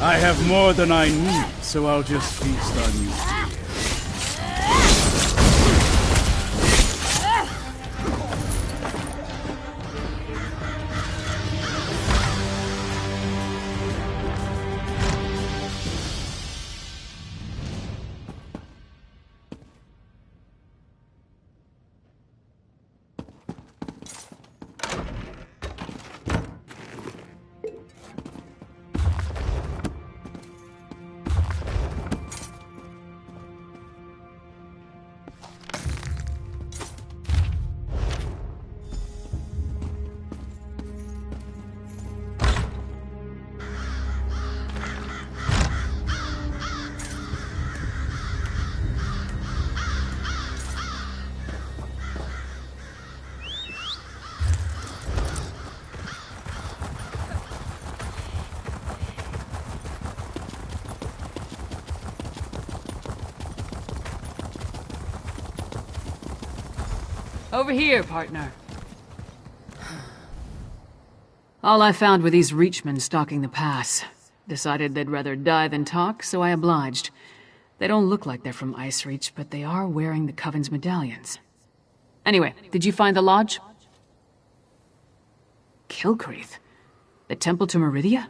I have more than I need, so I'll just feast on you. Over here, partner. All I found were these Reachmen stalking the pass. Decided they'd rather die than talk, so I obliged. They don't look like they're from Ice Reach, but they are wearing the Coven's medallions. Anyway, did you find the lodge? Kilcreath? The temple to Meridia?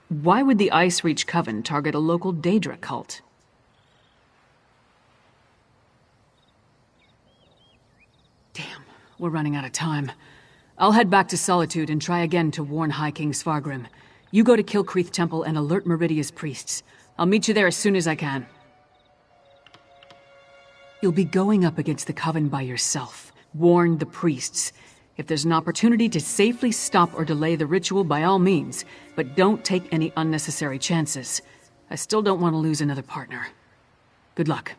Why would the Ice Reach Coven target a local Daedra cult? Damn, we're running out of time. I'll head back to Solitude and try again to warn High King Svargrim. You go to Kilcreath Temple and alert Meridia's priests. I'll meet you there as soon as I can. You'll be going up against the Coven by yourself. Warn the priests. If there's an opportunity to safely stop or delay the ritual, by all means, but don't take any unnecessary chances. I still don't want to lose another partner. Good luck.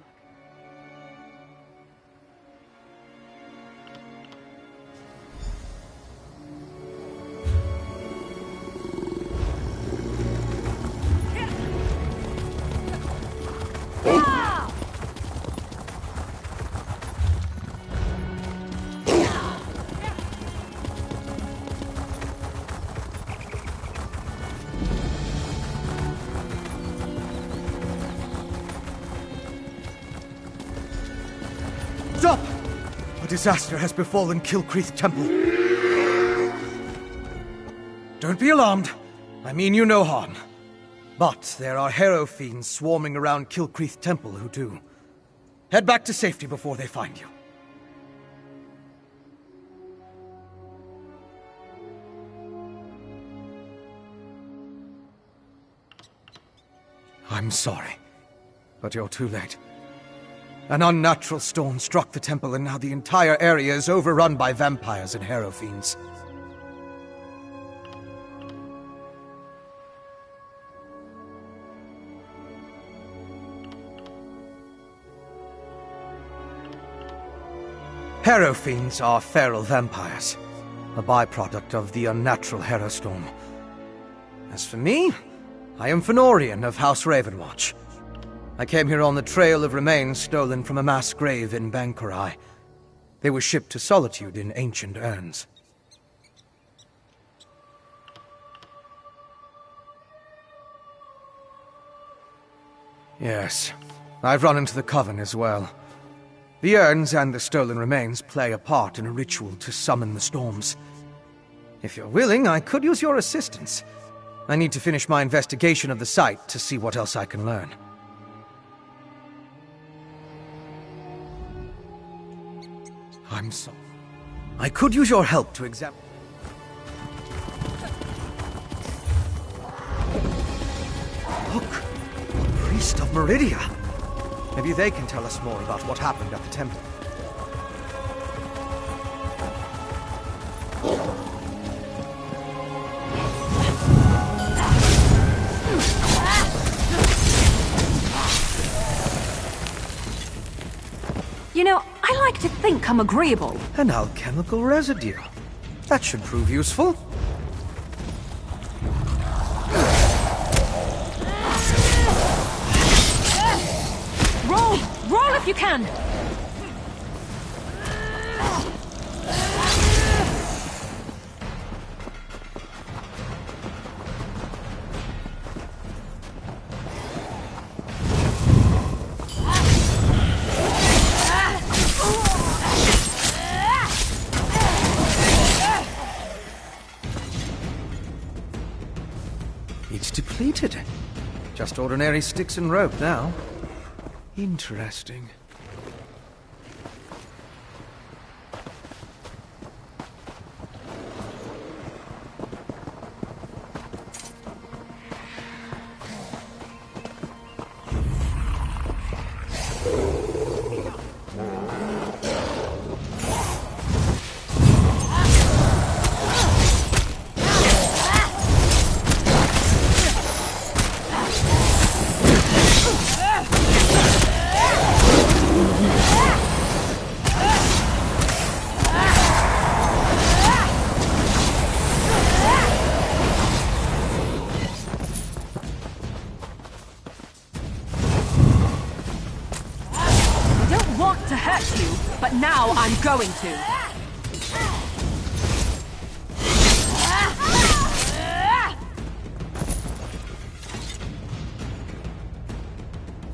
Stop! A disaster has befallen Kilcreath Temple. Don't be alarmed. I mean you no harm. But there are Harrow fiends swarming around Kilcreath Temple who do. Head back to safety before they find you. I'm sorry, but you're too late. An unnatural storm struck the temple, and now the entire area is overrun by vampires and Harrow fiends. Harrow fiends are feral vampires, a byproduct of the unnatural Harrow storm. As for me, I am Fenorian of House Ravenwatch. I came here on the trail of remains stolen from a mass grave in Bankurai. They were shipped to Solitude in ancient urns. Yes, I've run into the Coven as well. The urns and the stolen remains play a part in a ritual to summon the storms. If you're willing, I could use your assistance. I need to finish my investigation of the site to see what else I can learn. I'm sorry. I could use your help to examine... Look! A priest of Meridia! Maybe they can tell us more about what happened at the temple. You know, I like to think I'm agreeable. An alchemical residue. That should prove useful. Roll! Roll if you can! depleted. Just ordinary sticks and rope now. Interesting. But now I'm going to.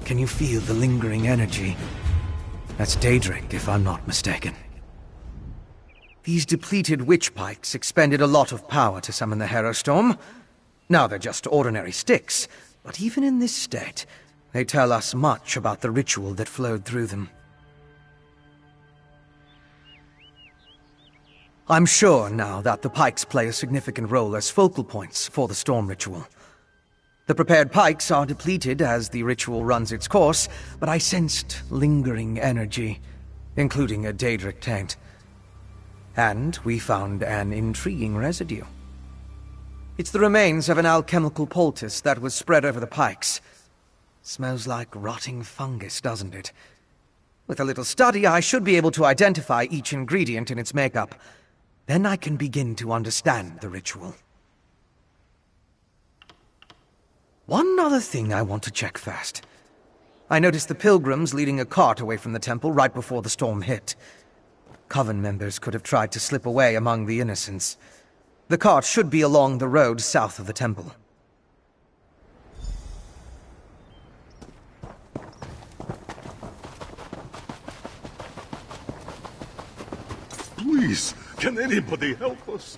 Can you feel the lingering energy? That's Daedric, if I'm not mistaken. These depleted witch pikes expended a lot of power to summon the Herostorm. Now they're just ordinary sticks, but even in this state, they tell us much about the ritual that flowed through them. I'm sure now that the pikes play a significant role as focal points for the storm ritual. The prepared pikes are depleted as the ritual runs its course, but I sensed lingering energy, including a Daedric taint. And we found an intriguing residue. It's the remains of an alchemical poultice that was spread over the pikes. Smells like rotting fungus, doesn't it? With a little study, I should be able to identify each ingredient in its makeup. Then I can begin to understand the ritual. One other thing I want to check first. I noticed the pilgrims leading a cart away from the temple right before the storm hit. Coven members could have tried to slip away among the innocents. The cart should be along the road south of the temple. Please, can anybody help us?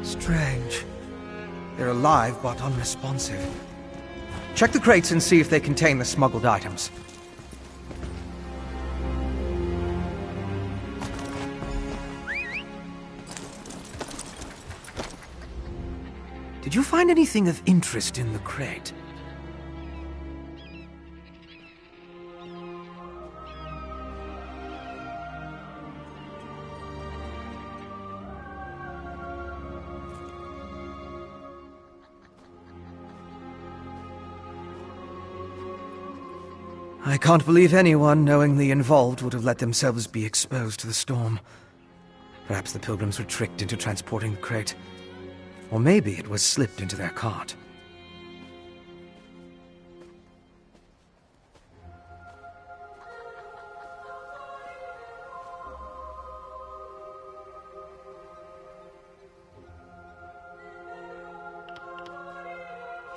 Strange. They're alive but unresponsive. Check the crates and see if they contain the smuggled items. Did you find anything of interest in the crate? I can't believe anyone knowingly involved would have let themselves be exposed to the storm. Perhaps the pilgrims were tricked into transporting the crate. Or maybe it was slipped into their cart.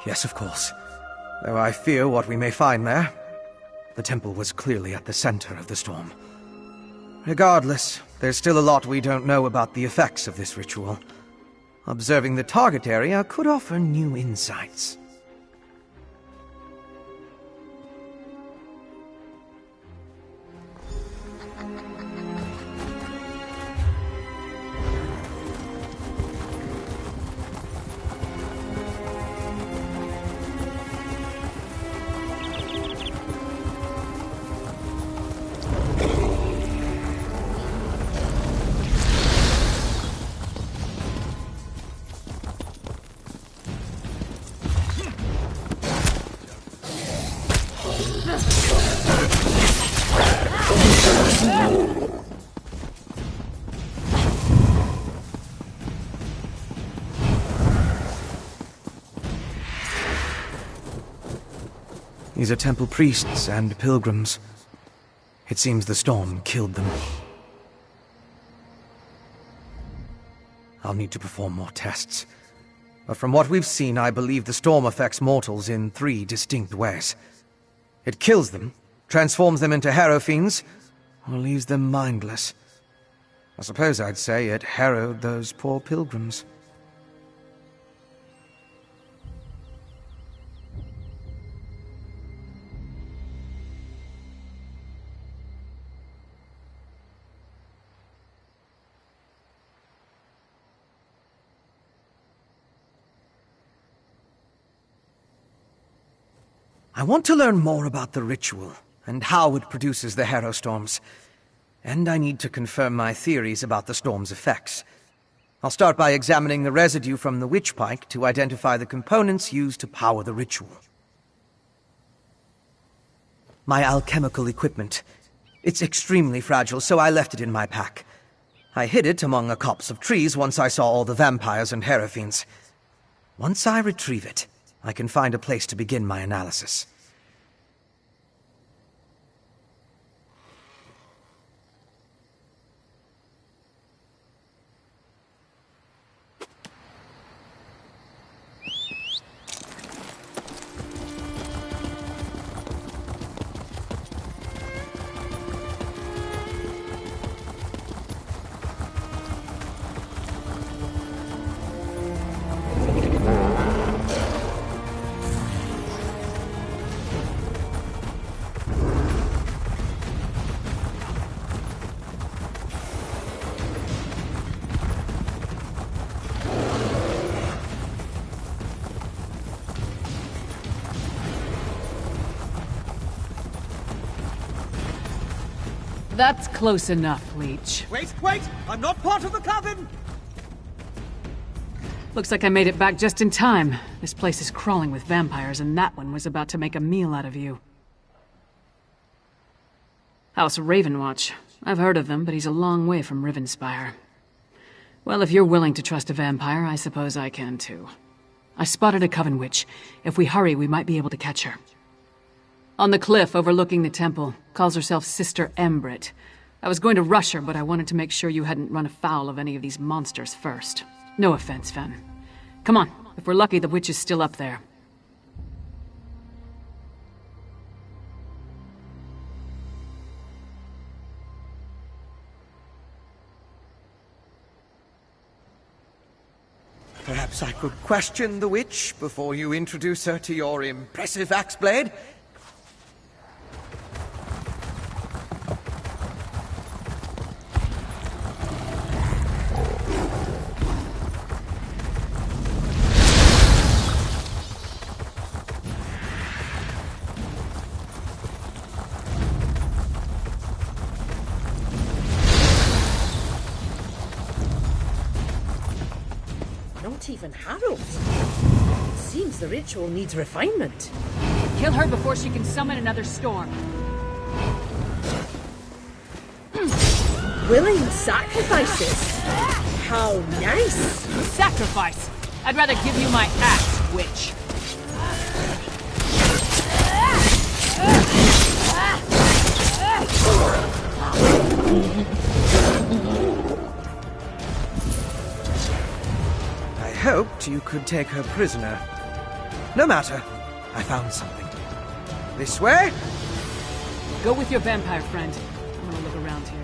Yes, of course. Though I fear what we may find there. The temple was clearly at the center of the storm. Regardless, there's still a lot we don't know about the effects of this ritual. Observing the target area could offer new insights. These are temple priests and pilgrims. It seems the storm killed them. I'll need to perform more tests. But from what we've seen, I believe the storm affects mortals in 3 distinct ways. It kills them, transforms them into harrow fiends, or leaves them mindless. I suppose I'd say it harrowed those poor pilgrims. I want to learn more about the ritual, and how it produces the harrow storms. And I need to confirm my theories about the storm's effects. I'll start by examining the residue from the witch pike to identify the components used to power the ritual. My alchemical equipment. It's extremely fragile, so I left it in my pack. I hid it among a copse of trees once I saw all the vampires and harrow fiends. Once I retrieve it, I can find a place to begin my analysis. That's close enough, Leech. Wait! I'm not part of the coven! Looks like I made it back just in time. This place is crawling with vampires, and that one was about to make a meal out of you. House Ravenwatch. I've heard of him, but he's a long way from Rivenspire. Well, if you're willing to trust a vampire, I suppose I can too. I spotted a coven witch. If we hurry, we might be able to catch her. On the cliff overlooking the temple, calls herself Sister Embrit. I was going to rush her, but I wanted to make sure you hadn't run afoul of any of these monsters first. No offense, Fen. Come on, if we're lucky, the witch is still up there. Perhaps I could question the witch before you introduce her to your impressive axe blade? Not even harrowed. It seems the ritual needs refinement. Kill her before she can summon another storm. Willing sacrifices. How nice. Sacrifice! I'd rather give you my axe, witch. I hoped you could take her prisoner. No matter. I found something. This way? Go with your vampire friend. I'm gonna look around here.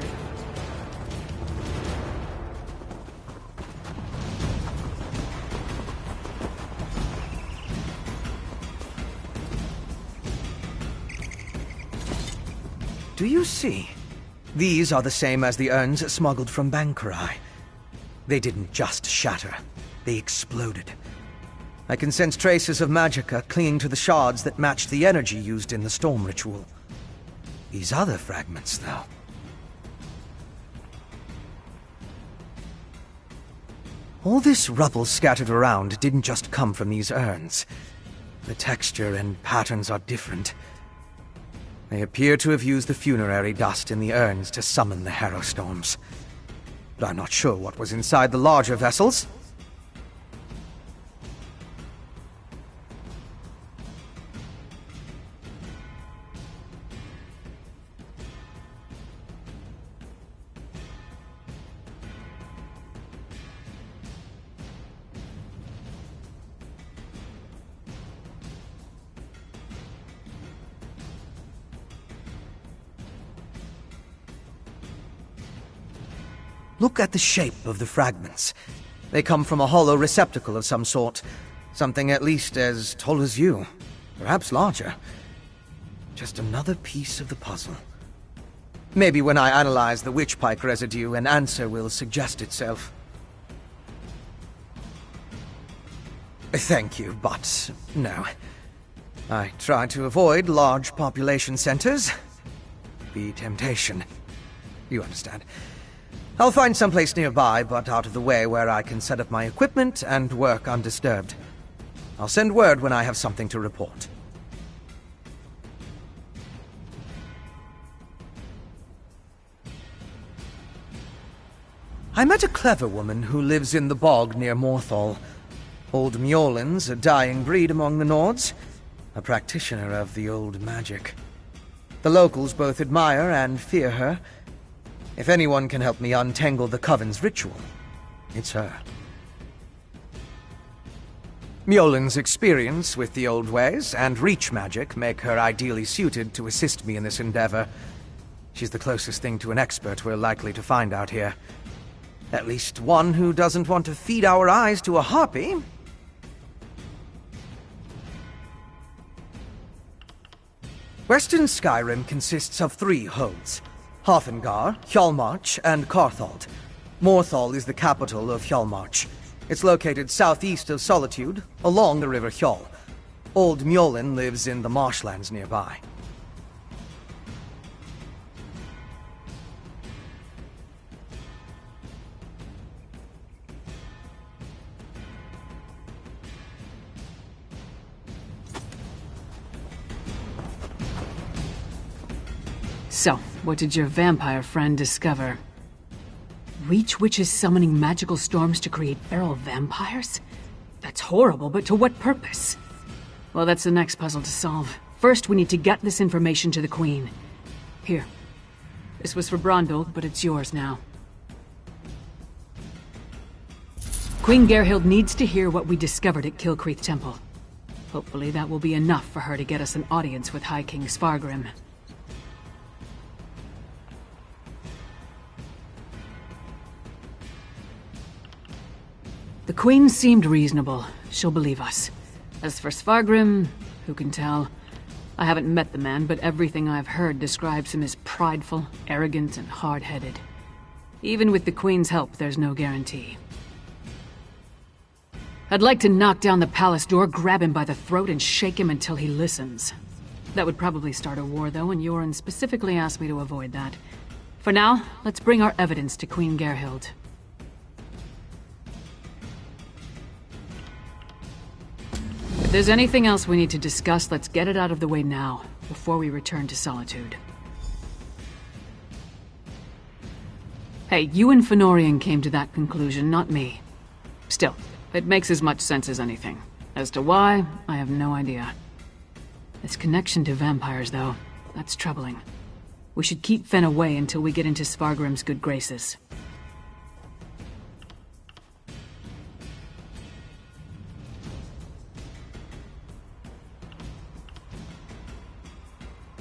Do you see? These are the same as the urns smuggled from Bankarai. They didn't just shatter. They exploded. I can sense traces of magicka clinging to the shards that match the energy used in the storm ritual. These other fragments, though. All this rubble scattered around didn't just come from these urns. The texture and patterns are different. They appear to have used the funerary dust in the urns to summon the harrow storms. But I'm not sure what was inside the larger vessels. Look at the shape of the fragments. They come from a hollow receptacle of some sort. Something at least as tall as you. Perhaps larger. Just another piece of the puzzle. Maybe when I analyze the witchpike residue, an answer will suggest itself. Thank you, but no. I try to avoid large population centers. The temptation. You understand. I'll find someplace nearby, but out of the way where I can set up my equipment and work undisturbed. I'll send word when I have something to report. I met a clever woman who lives in the bog near Morthal. Old Mjolnir's a dying breed among the Nords, a practitioner of the old magic. The locals both admire and fear her. If anyone can help me untangle the Coven's ritual, it's her. Mjolnir's experience with the old ways and reach magic make her ideally suited to assist me in this endeavor. She's the closest thing to an expert we're likely to find out here. At least one who doesn't want to feed our eyes to a harpy. Western Skyrim consists of 3 holds: Haafingar, Hjalmarch, and Carthald. Morthal is the capital of Hjalmarch. It's located southeast of Solitude, along the River Hjal. Old Mjolnir lives in the marshlands nearby. So, what did your vampire friend discover? Reach witches summoning magical storms to create feral vampires? That's horrible, but to what purpose? Well, that's the next puzzle to solve. First, we need to get this information to the Queen. Here. This was for Brondel, but it's yours now. Queen Garfield needs to hear what we discovered at Kilcreath Temple. Hopefully that will be enough for her to get us an audience with High King Svargrim. The Queen seemed reasonable. She'll believe us. As for Svargrim, who can tell? I haven't met the man, but everything I've heard describes him as prideful, arrogant, and hard-headed. Even with the Queen's help, there's no guarantee. I'd like to knock down the palace door, grab him by the throat, and shake him until he listens. That would probably start a war, though, and Yoren specifically asked me to avoid that. For now, let's bring our evidence to Queen Garfield. If there's anything else we need to discuss, let's get it out of the way now, before we return to Solitude. Hey, you and Fëanorian came to that conclusion, not me. Still, it makes as much sense as anything. As to why, I have no idea. This connection to vampires, though, that's troubling. We should keep Fen away until we get into Svargrim's good graces.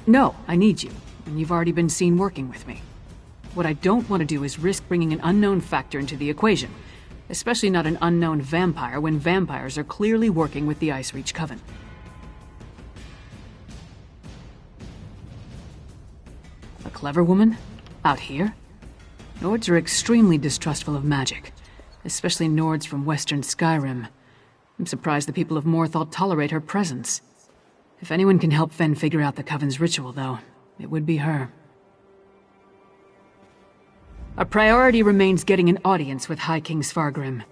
No, I need you, and you've already been seen working with me. What I don't want to do is risk bringing an unknown factor into the equation, especially not an unknown vampire when vampires are clearly working with the Icereach Coven. A clever woman? Out here? Nords are extremely distrustful of magic, especially Nords from Western Skyrim. I'm surprised the people of Morthal tolerate her presence. If anyone can help Fen figure out the Coven's ritual, though, it would be her. Our priority remains getting an audience with High King Svargrim.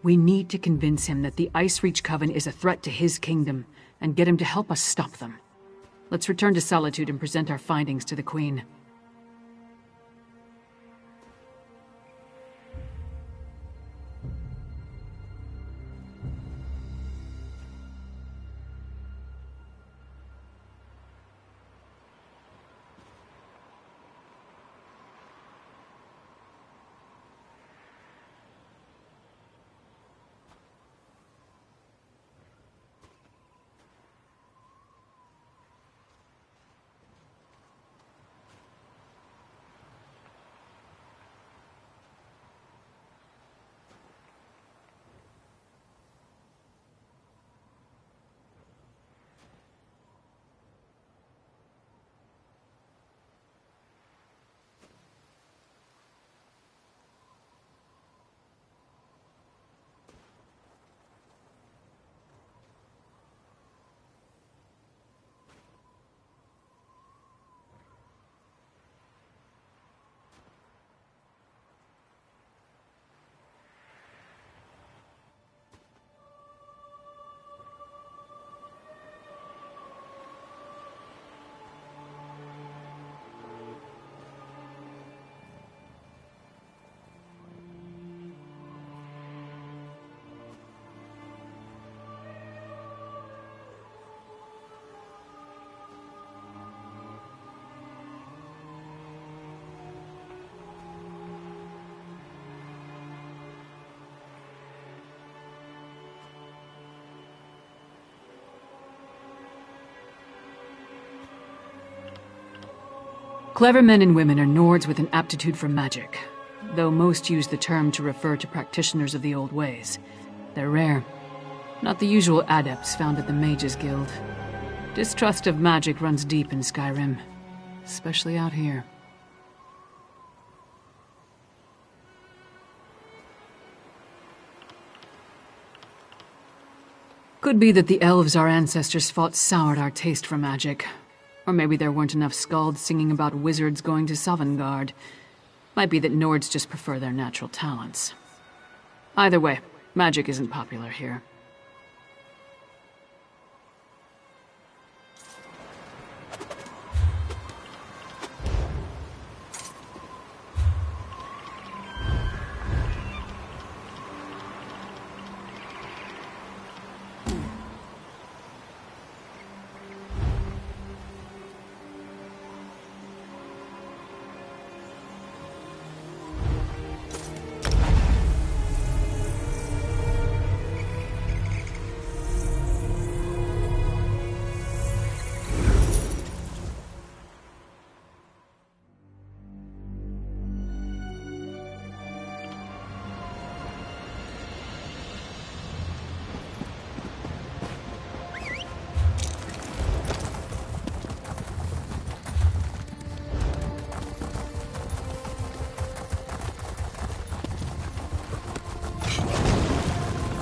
We need to convince him that the Icereach Coven is a threat to his kingdom, and get him to help us stop them. Let's return to Solitude and present our findings to the Queen. Clever men and women are Nords with an aptitude for magic, though most use the term to refer to practitioners of the old ways. They're rare. Not the usual adepts found at the Mages Guild. Distrust of magic runs deep in Skyrim, especially out here. Could be that the elves our ancestors fought soured our taste for magic. Or maybe there weren't enough skalds singing about wizards going to Sovngarde. Might be that Nords just prefer their natural talents. Either way, magic isn't popular here.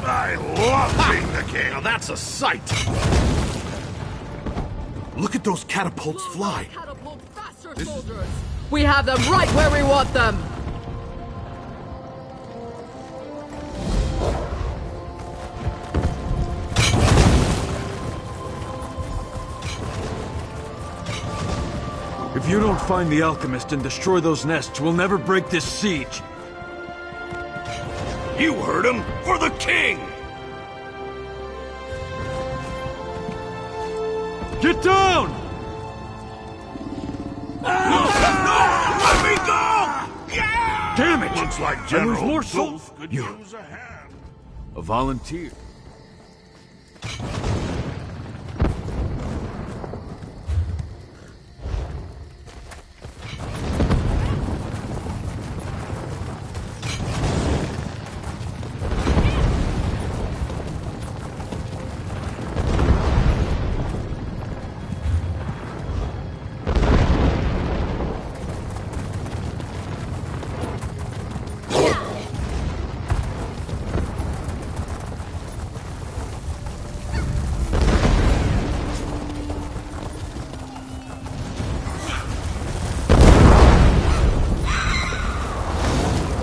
I love being the king. Now that's a sight! Look at those catapults fly! Catapult faster, soldiers! We have them right where we want them! If you don't find the alchemist and destroy those nests, we'll never break this siege. You heard him! For the king! Get down! No! Let me go! Yeah! Damn it! Looks like I lose General more Wolf could You- use a hand. A volunteer.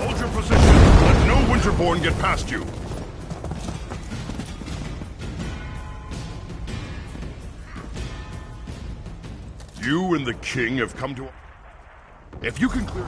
Hold your position. Let no Winterborn get past you. You and the king have come to... If you can clear...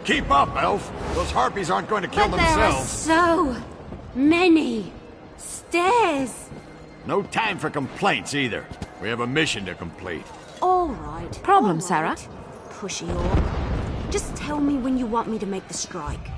Keep up, Elf! Those harpies aren't going to kill But there are themselves! so many stairs. No time for complaints, either. We have a mission to complete. All right. Problem, all right. Sarah? Pushy orc. Just tell me when you want me to make the strike.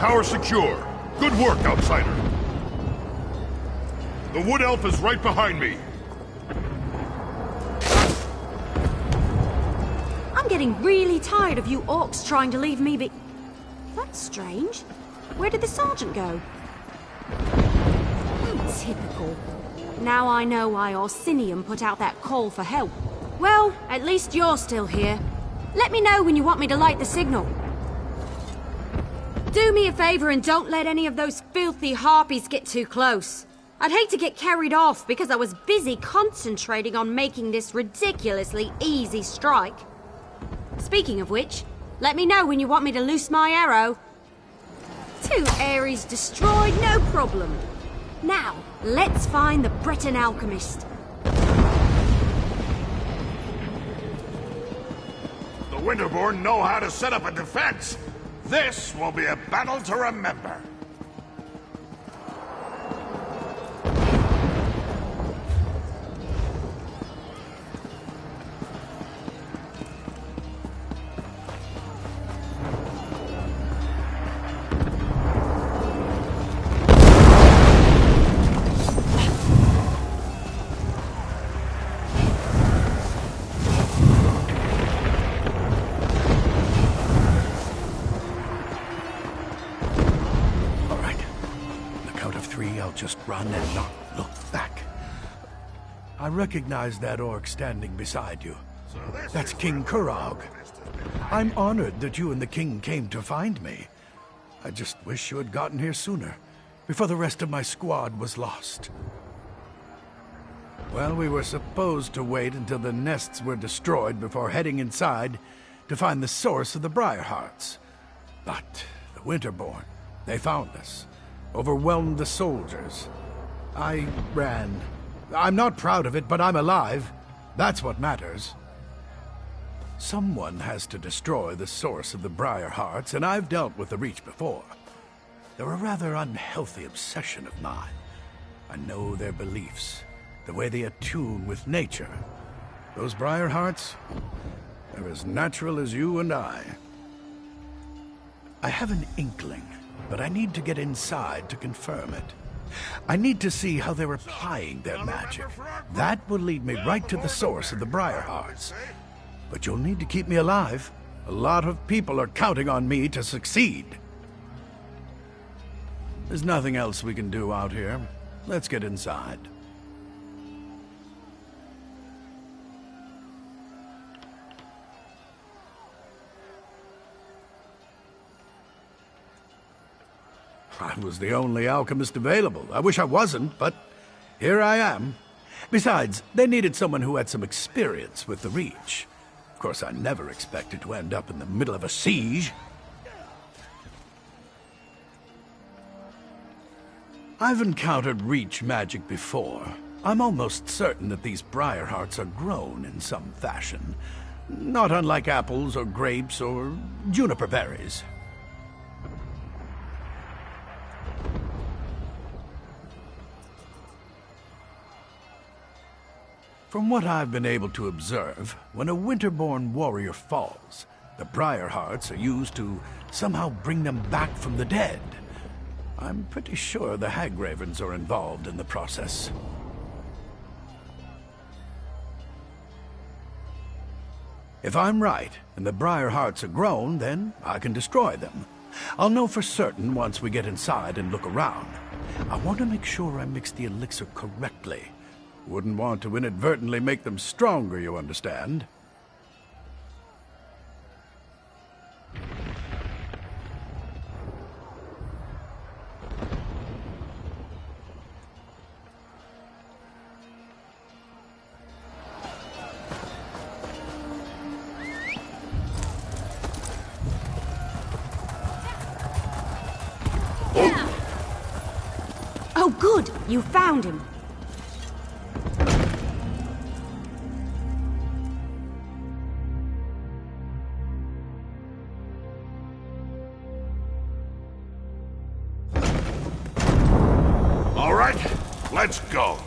tower secure. Good work, outsider. The wood elf is right behind me. I'm getting really tired of you orcs trying to leave me be... That's strange. Where did the sergeant go? Typical. Now I know why Orsinium put out that call for help. Well, at least you're still here. Let me know when you want me to light the signal. Do me a favor and don't let any of those filthy harpies get too close. I'd hate to get carried off because I was busy concentrating on making this ridiculously easy strike. Speaking of which, let me know when you want me to loose my arrow. 2 Ares destroyed, no problem. Now, let's find the Breton alchemist. The Winterborn know how to set up a defense. This will be a battle to remember. Just run and not look back. I recognize that orc standing beside you. That's King Kurog. I'm honored that you and the king came to find me. I just wish you had gotten here sooner, before the rest of my squad was lost. Well, we were supposed to wait until the nests were destroyed before heading inside to find the source of the Briarhearts. But the Winterborn, they found us. Overwhelmed the soldiers. I ran. I'm not proud of it, but I'm alive. That's what matters. Someone has to destroy the source of the Briarhearts, and I've dealt with the Reach before. They're a rather unhealthy obsession of mine. I know their beliefs, the way they attune with nature. Those Briarhearts, they're as natural as you and I. I have an inkling, but I need to get inside to confirm it. I need to see how they're applying their magic. That will lead me right to the source of the Briarhearts. But you'll need to keep me alive. A lot of people are counting on me to succeed. There's nothing else we can do out here. Let's get inside. I was the only alchemist available. I wish I wasn't, but here I am. Besides, they needed someone who had some experience with the Reach. Of course, I never expected to end up in the middle of a siege. I've encountered Reach magic before. I'm almost certain that these Briarhearts are grown in some fashion. Not unlike apples or grapes or juniper berries. From what I've been able to observe, when a Winterborn warrior falls, the Briarhearts are used to somehow bring them back from the dead. I'm pretty sure the Hagravens are involved in the process. If I'm right, and the Briarhearts are grown, then I can destroy them. I'll know for certain once we get inside and look around. I want to make sure I mix the elixir correctly. Wouldn't want to inadvertently make them stronger, you understand? Oh, good! You found him. All right, let's go.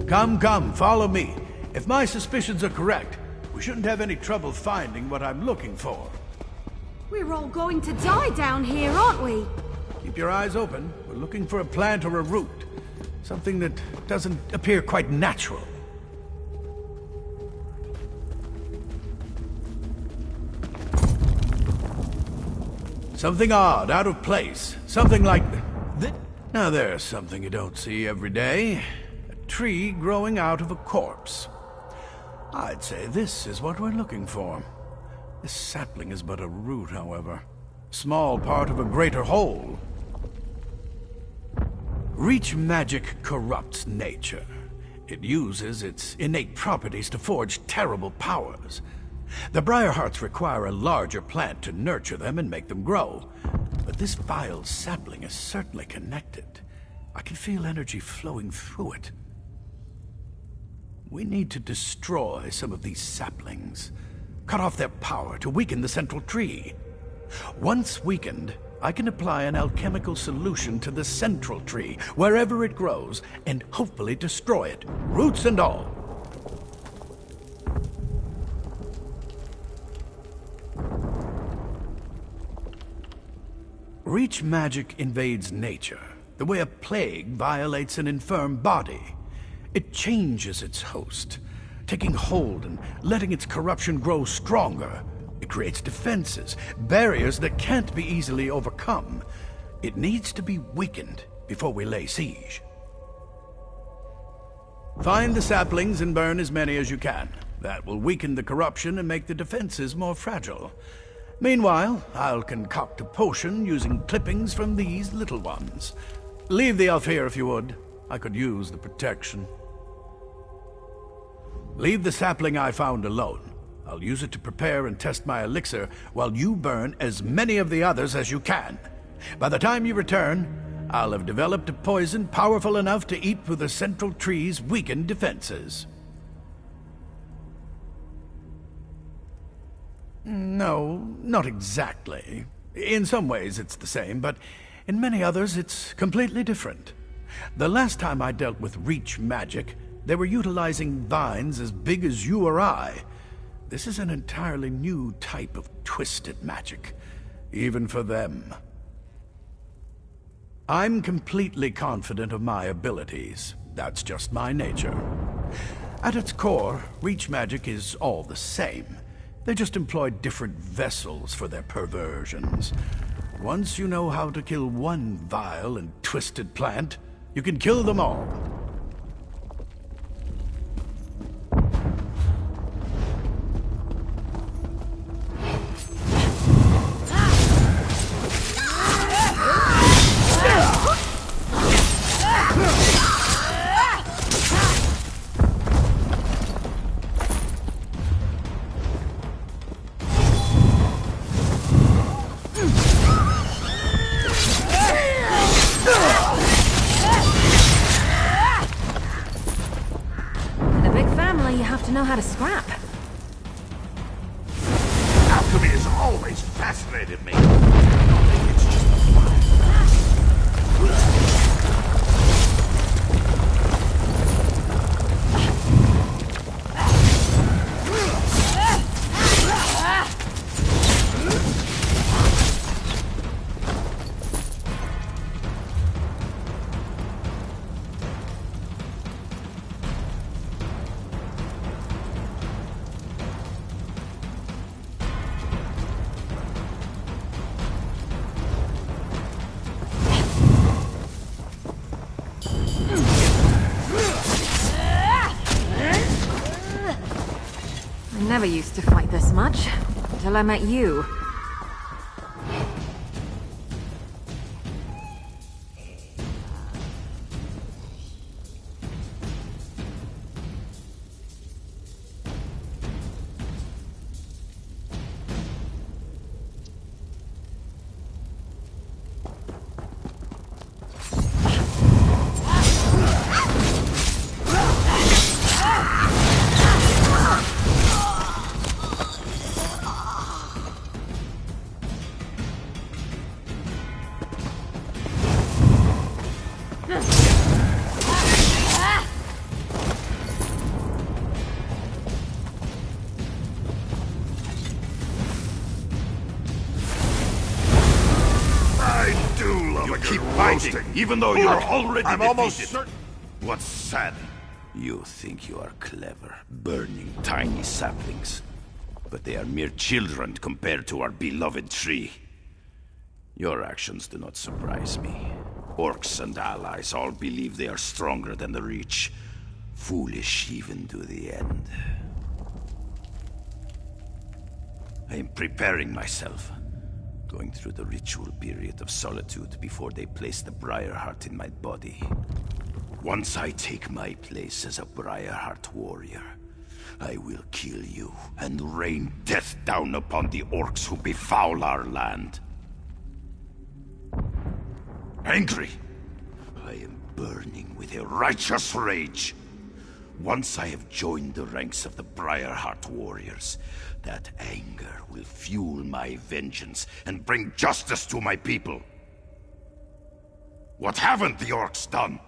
Come, follow me. If my suspicions are correct, we shouldn't have any trouble finding what I'm looking for. We're all going to die down here, aren't we? Keep your eyes open. We're looking for a plant or a root. Something that doesn't appear quite natural. Something odd, out of place. Something like... Now there's something you don't see every day. A tree growing out of a corpse. I'd say this is what we're looking for. This sapling is but a root, however. Small part of a greater whole. Reach magic corrupts nature. It uses its innate properties to forge terrible powers. The Briarhearts require a larger plant to nurture them and make them grow. But this vile sapling is certainly connected. I can feel energy flowing through it. We need to destroy some of these saplings. Cut off their power to weaken the central tree. Once weakened, I can apply an alchemical solution to the central tree, wherever it grows, and hopefully destroy it, roots and all. Reach magic invades nature, the way a plague violates an infirm body. It changes its host, taking hold and letting its corruption grow stronger. It creates defenses, barriers that can't be easily overcome. It needs to be weakened before we lay siege. Find the saplings and burn as many as you can. That will weaken the corruption and make the defenses more fragile. Meanwhile, I'll concoct a potion using clippings from these little ones. Leave the elf here if you would. I could use the protection. Leave the sapling I found alone. I'll use it to prepare and test my elixir while you burn as many of the others as you can. By the time you return, I'll have developed a poison powerful enough to eat through the central tree's weakened defenses. No, not exactly. In some ways it's the same, but in many others it's completely different. The last time I dealt with Reach magic, they were utilizing vines as big as you or I. This is an entirely new type of twisted magic, even for them. I'm completely confident of my abilities. That's just my nature. At its core, Reach magic is all the same. They just employ different vessels for their perversions. Once you know how to kill one vile and twisted plant, you can kill them all. Know how to scrap. Alchemy has always fascinated me. It's just a I never used to fight this much, until I met you. You again keep fighting, roasting. even though you're already I'm defeated. almost certain. What's sad? You think you are clever, burning tiny saplings. But they are mere children compared to our beloved tree. Your actions do not surprise me. Orcs and allies all believe they are stronger than the Reach. Foolish even to the end. I am preparing myself. Going through the ritual period of solitude before they place the Briarheart in my body. Once I take my place as a Briarheart warrior, I will kill you and rain death down upon the orcs who befoul our land. Angry, I am burning with a righteous rage. Once I have joined the ranks of the Briarheart warriors, that anger will fuel my vengeance and bring justice to my people. What haven't the orcs done?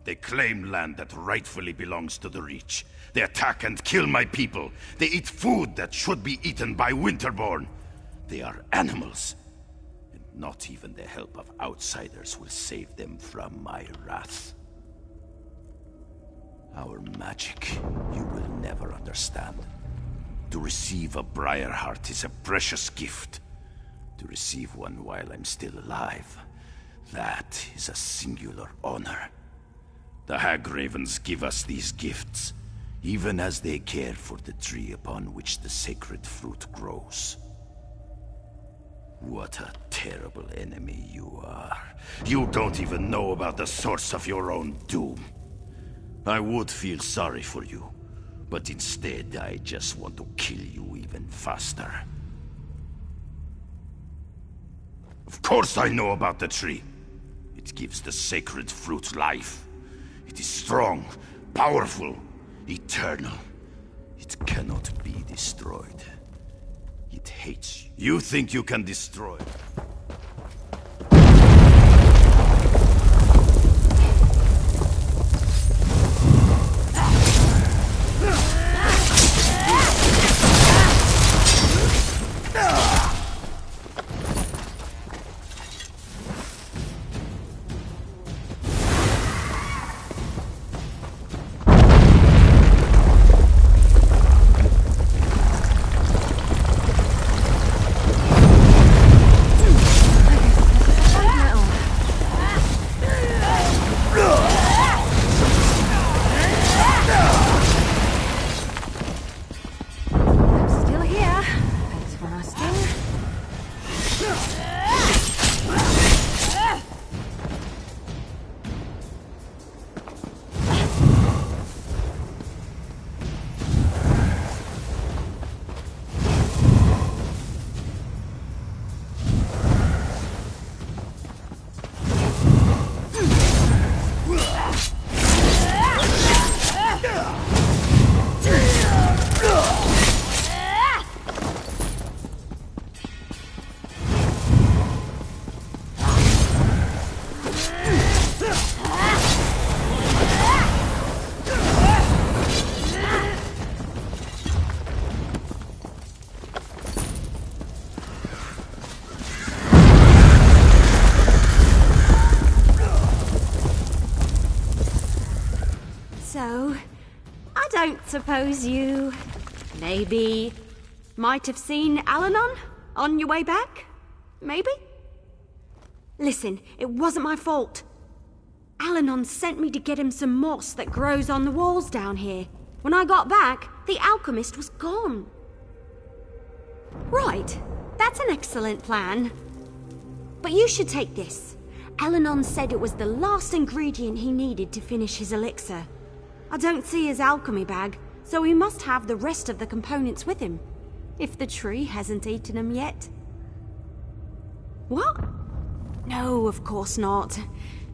They claim land that rightfully belongs to the Reach. They attack and kill my people. They eat food that should be eaten by Winterborn. They are animals. And not even the help of outsiders will save them from my wrath. Our magic, you will never understand. To receive a Briarheart is a precious gift. To receive one while I'm still alive, that is a singular honor. The Hagravens give us these gifts, even as they care for the tree upon which the sacred fruit grows. What a terrible enemy you are. You don't even know about the source of your own doom. I would feel sorry for you, but instead I just want to kill you even faster. Of course I know about the tree. It gives the sacred fruit life. It is strong, powerful, eternal. It cannot be destroyed. It hates you. You think you can destroy it? So, I don't suppose you... maybe... might have seen Al-Anon on your way back? Maybe? Listen, it wasn't my fault. Al-Anon sent me to get him some moss that grows on the walls down here. When I got back, the alchemist was gone. Right, that's an excellent plan. But you should take this. Al-Anon said it was the last ingredient he needed to finish his elixir. I don't see his alchemy bag, so he must have the rest of the components with him. If the tree hasn't eaten them yet. What? No, of course not.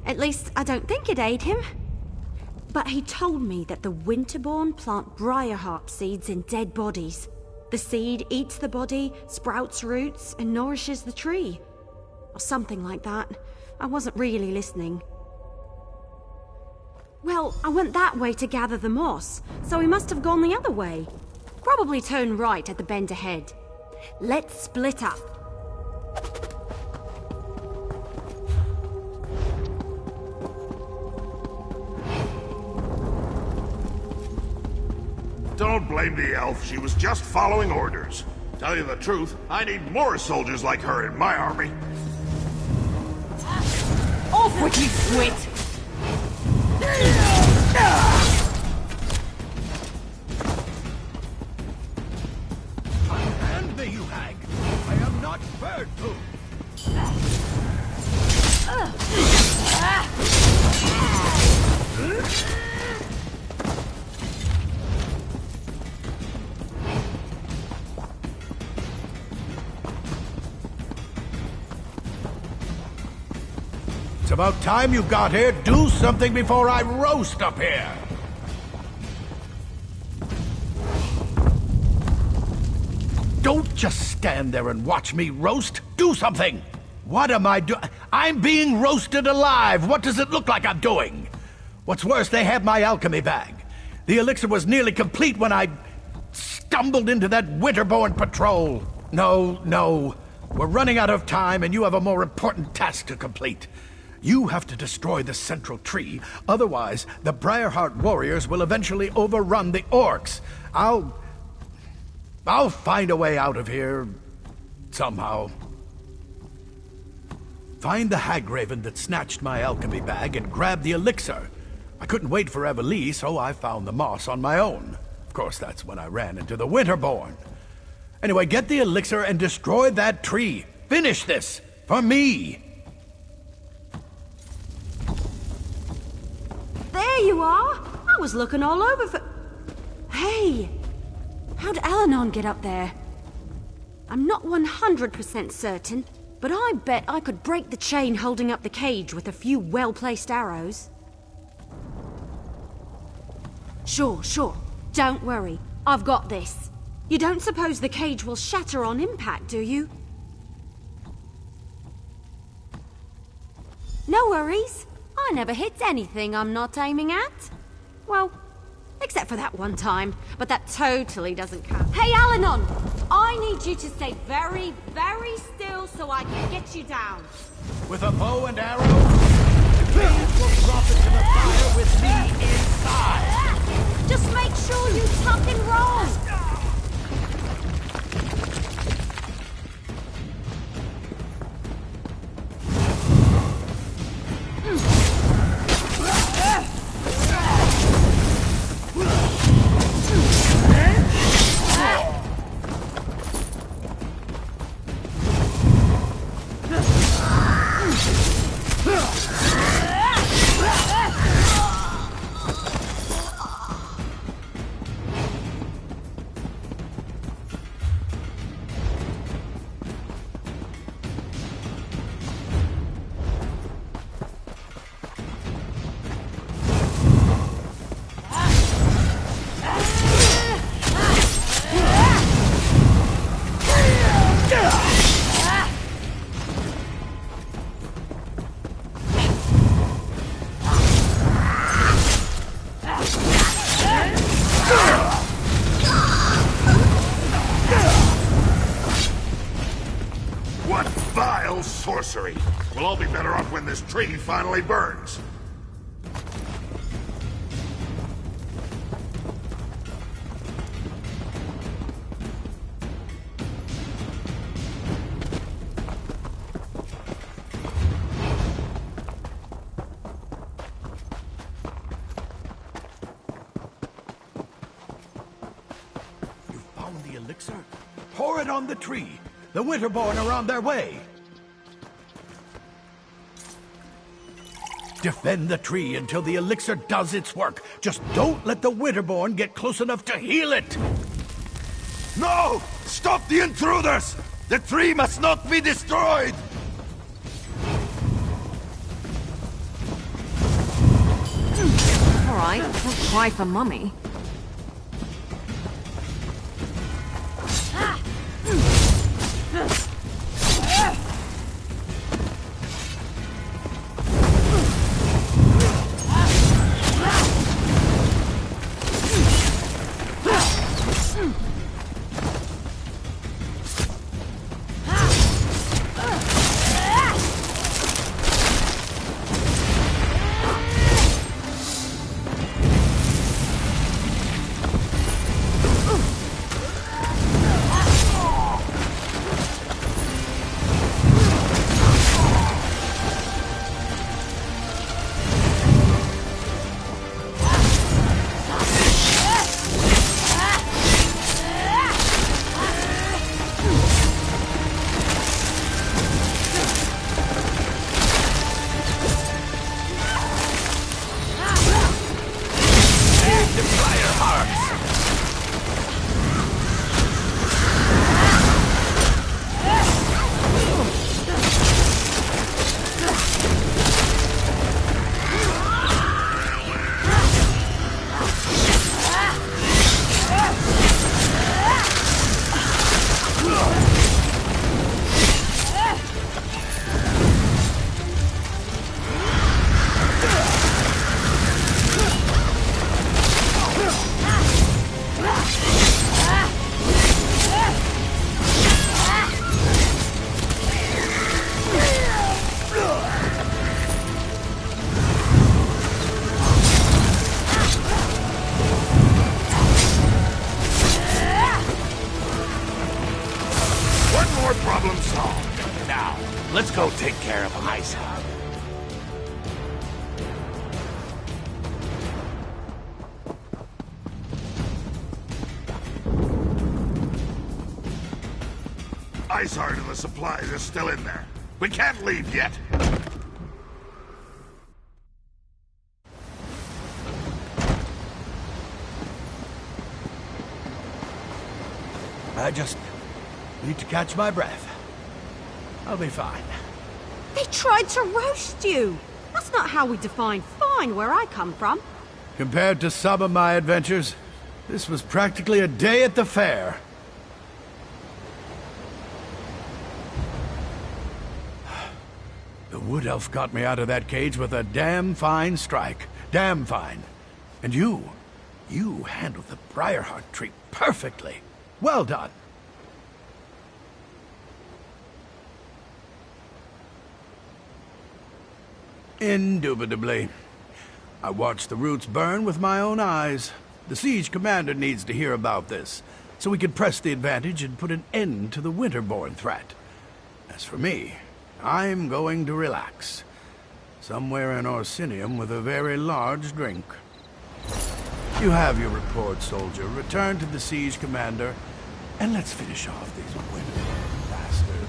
At least, I don't think it ate him. But he told me that the Winterborn plant Briarheart seeds in dead bodies. The seed eats the body, sprouts roots, and nourishes the tree. Or something like that. I wasn't really listening. Well, I went that way to gather the moss, so he must have gone the other way. Probably turn right at the bend ahead. Let's split up. blame the elf. She was just following orders. Tell you the truth, I need more soldiers like her in my army. Off with you, Swit! Unhand me, you hag! I am not bird food! It's about time you got here. Do something before I roast up here! Don't just stand there and watch me roast. Do something! What am I doing? I'm being roasted alive! What does it look like I'm doing? What's worse, they have my alchemy bag. The elixir was nearly complete when I stumbled into that Winterborn patrol. No. We're running out of time, and you have a more important task to complete. You have to destroy the central tree. Otherwise, the Briarheart warriors will eventually overrun the orcs. I'll find a way out of here. Somehow. Find the Hagraven that snatched my alchemy bag and grab the elixir. I couldn't wait for Everlee, so I found the moss on my own. Of course, that's when I ran into the Winterborn. Anyway, get the elixir and destroy that tree. Finish this. For me. There you are! I was looking all over for... Hey! How'd Alanon get up there? I'm not 100% certain, but I bet I could break the chain holding up the cage with a few well-placed arrows. Sure. Don't worry. I've got this. You don't suppose the cage will shatter on impact, do you? No worries. I never hit anything I'm not aiming at. Well, except for that one time, but that totally doesn't count. Hey, Alanon! I need you to stay very, very still so I can get you down. With a bow and arrow, the cage will drop into the fire with me inside. Just make sure you tuck and roll. Sorcery. We'll all be better off when this tree finally burns. You found the elixir? Pour it on the tree. The Winterborn are on their way. Defend the tree until the elixir does its work. Just don't let the Winterborn get close enough to heal it. No! Stop the intruders! The tree must not be destroyed! All right, don't cry for Mummy. Let's go take care of him, Isaac. Ice Heart and the supplies are still in there. We can't leave yet. I just need to catch my breath. I'll be fine. They tried to roast you! That's not how we define fine where I come from. Compared to some of my adventures, this was practically a day at the fair. The Wood Elf got me out of that cage with a damn fine strike. Damn fine. And you handled the Briarheart tree perfectly. Well done. Indubitably. I watched the roots burn with my own eyes. The siege commander needs to hear about this, so we can press the advantage and put an end to the Winterborn threat. As for me, I'm going to relax. Somewhere in Orsinium with a very large drink. You have your report, soldier. Return to the siege commander, and let's finish off these Winterborn bastards.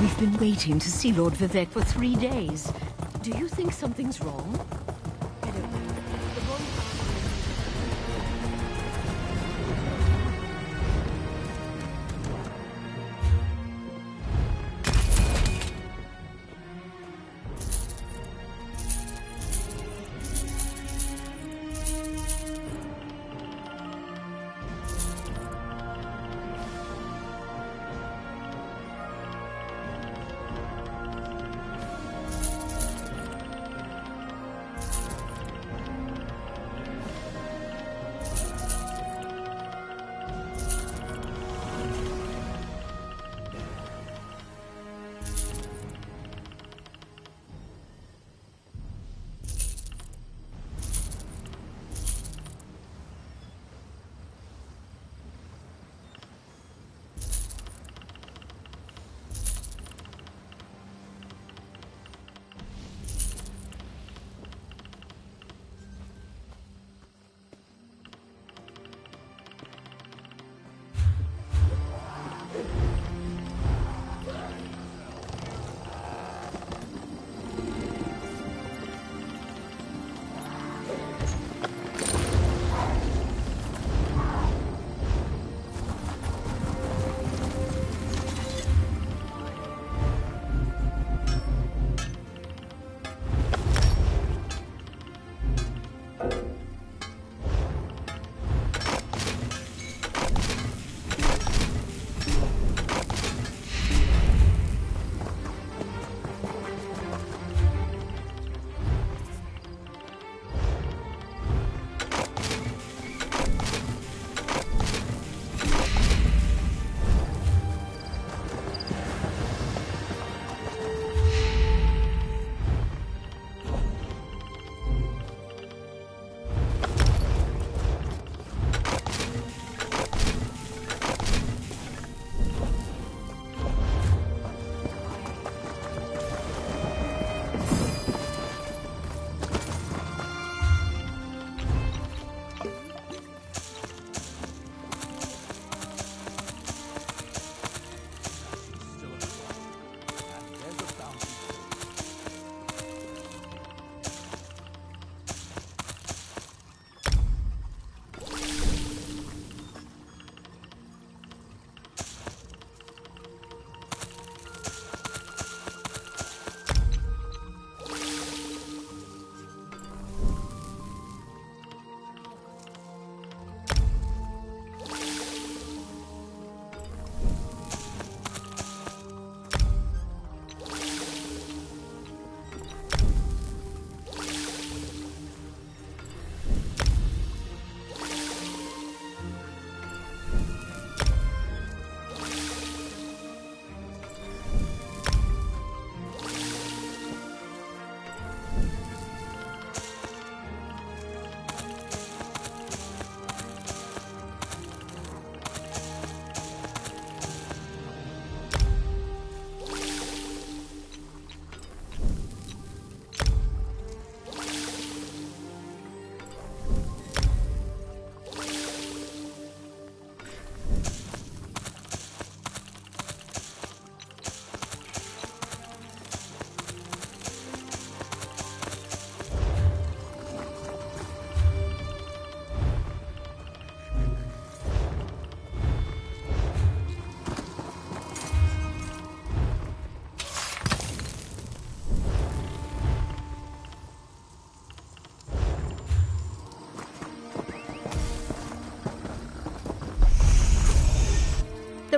We've been waiting to see Lord Vivek for 3 days. Do you think something's wrong? I don't know.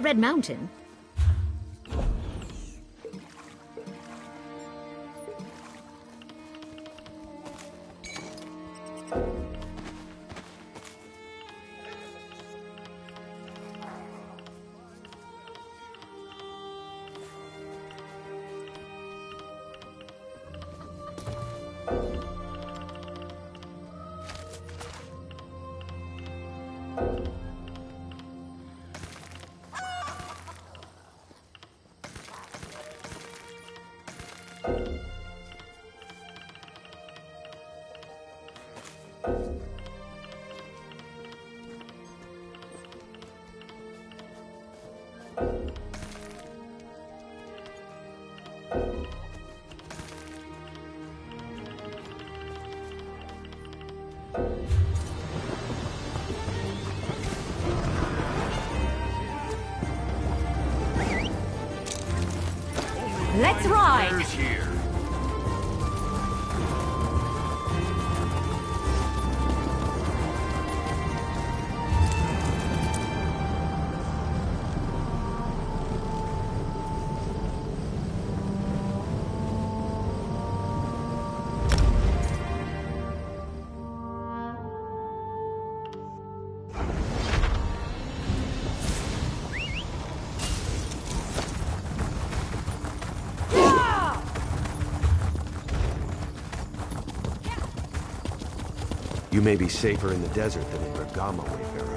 the Red Mountain. Let's ride! There's here. You may be safer in the desert than in Bergamo, Wayfarer.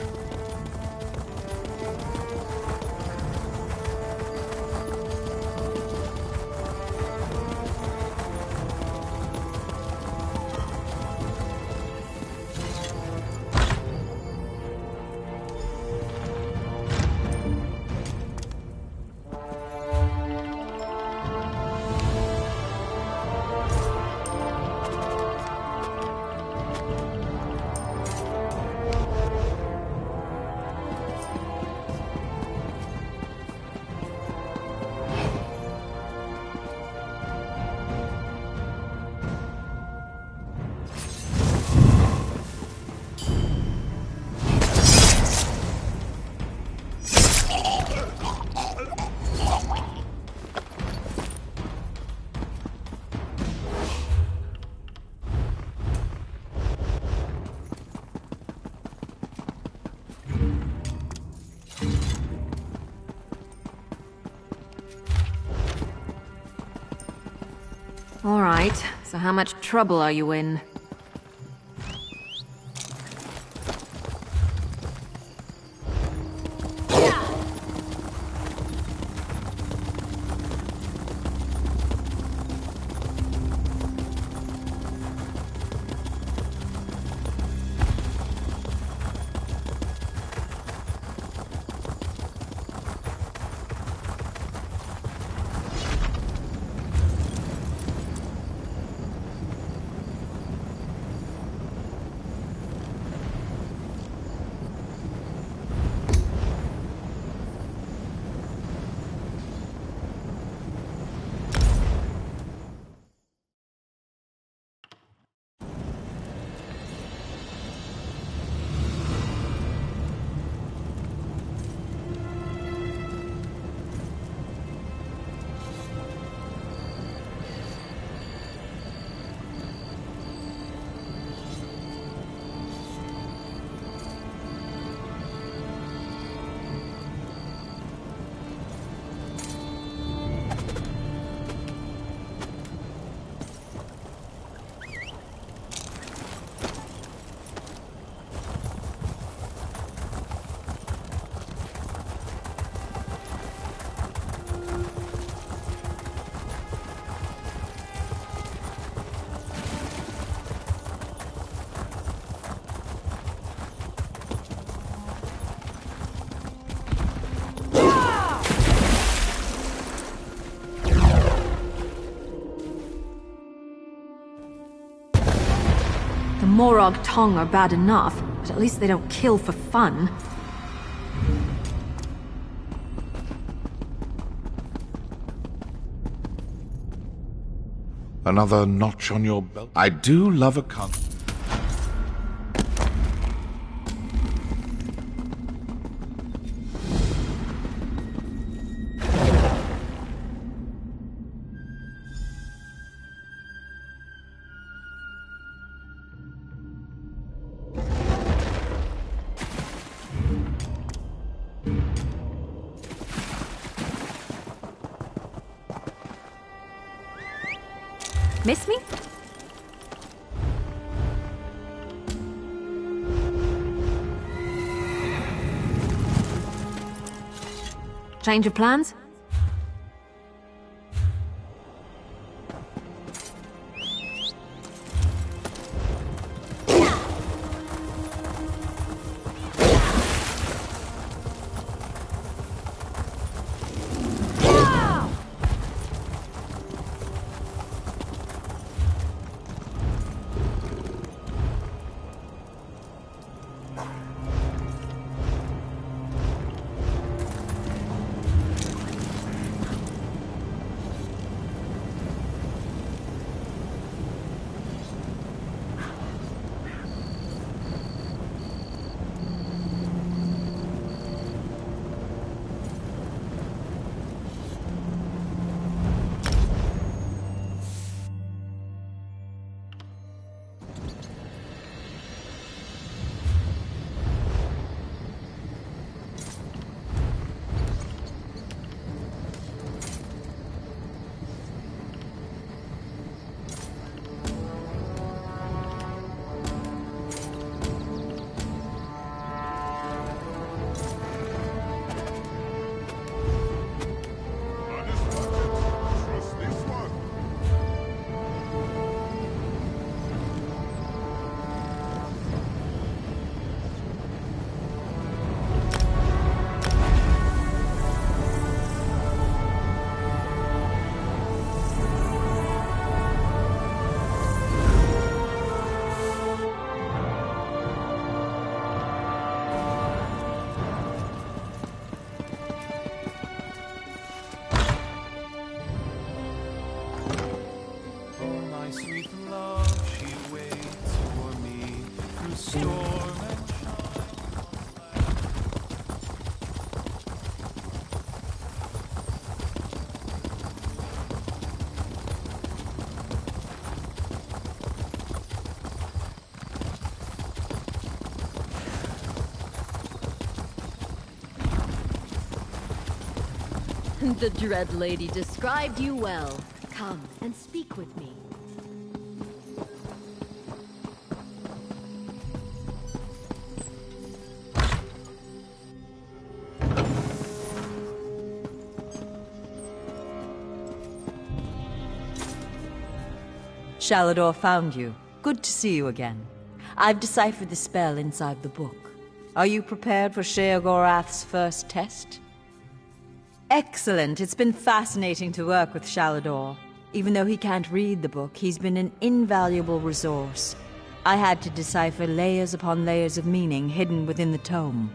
All right, so how much trouble are you in? The Morag Tong are bad enough, but at least they don't kill for fun. Another notch on your belt. I do love a con. Miss me? Change of plans? The Dread Lady described you well. Come and speak with me. Shalador found you. Good to see you again. I've deciphered the spell inside the book. Are you prepared for Sheogorath's first test? Excellent. It's been fascinating to work with Shalador. Even though he can't read the book, he's been an invaluable resource. I had to decipher layers upon layers of meaning hidden within the tome.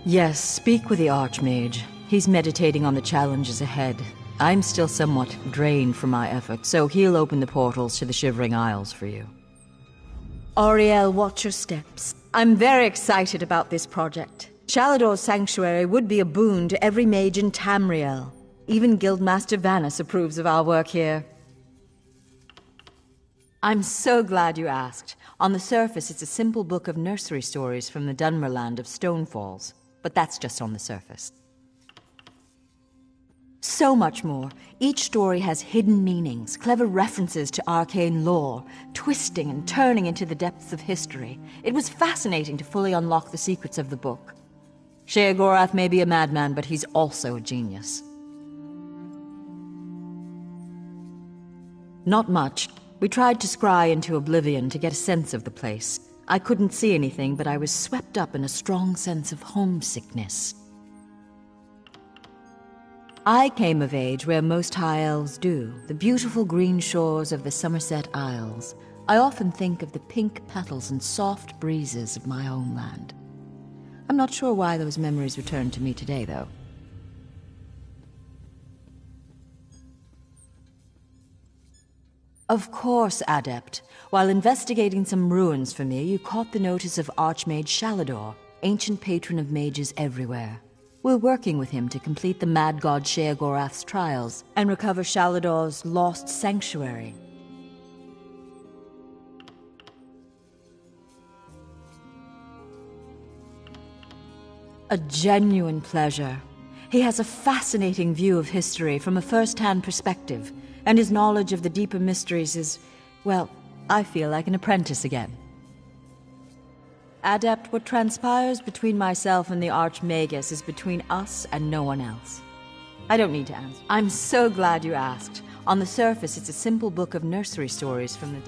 Yes, speak with the Archmage. He's meditating on the challenges ahead. I'm still somewhat drained from my effort, so he'll open the portals to the Shivering Isles for you. Auriel, watch your steps. I'm very excited about this project. Shalador's sanctuary would be a boon to every mage in Tamriel. Even Guildmaster Vanus approves of our work here. I'm so glad you asked. On the surface, it's a simple book of nursery stories from the Dunmerland of Stonefalls. But that's just on the surface. So much more. Each story has hidden meanings, clever references to arcane lore, twisting and turning into the depths of history. It was fascinating to fully unlock the secrets of the book. Sheogorath may be a madman, but he's also a genius. Not much. We tried to scry into oblivion to get a sense of the place. I couldn't see anything, but I was swept up in a strong sense of homesickness. I came of age where most high elves do, the beautiful green shores of the Somerset Isles. I often think of the pink petals and soft breezes of my homeland. I'm not sure why those memories return to me today, though. Of course, Adept. While investigating some ruins for me, you caught the notice of Archmage Shalador, ancient patron of mages everywhere. We're working with him to complete the Mad God Sheogorath's trials and recover Shalador's lost sanctuary. a genuine pleasure. He has a fascinating view of history from a first-hand perspective, and his knowledge of the deeper mysteries is, well, I feel like an apprentice again. Adept, what transpires between myself and the Archmagus is between us and no one else. I don't need to answer. I'm so glad you asked. On the surface, it's a simple book of nursery stories from the...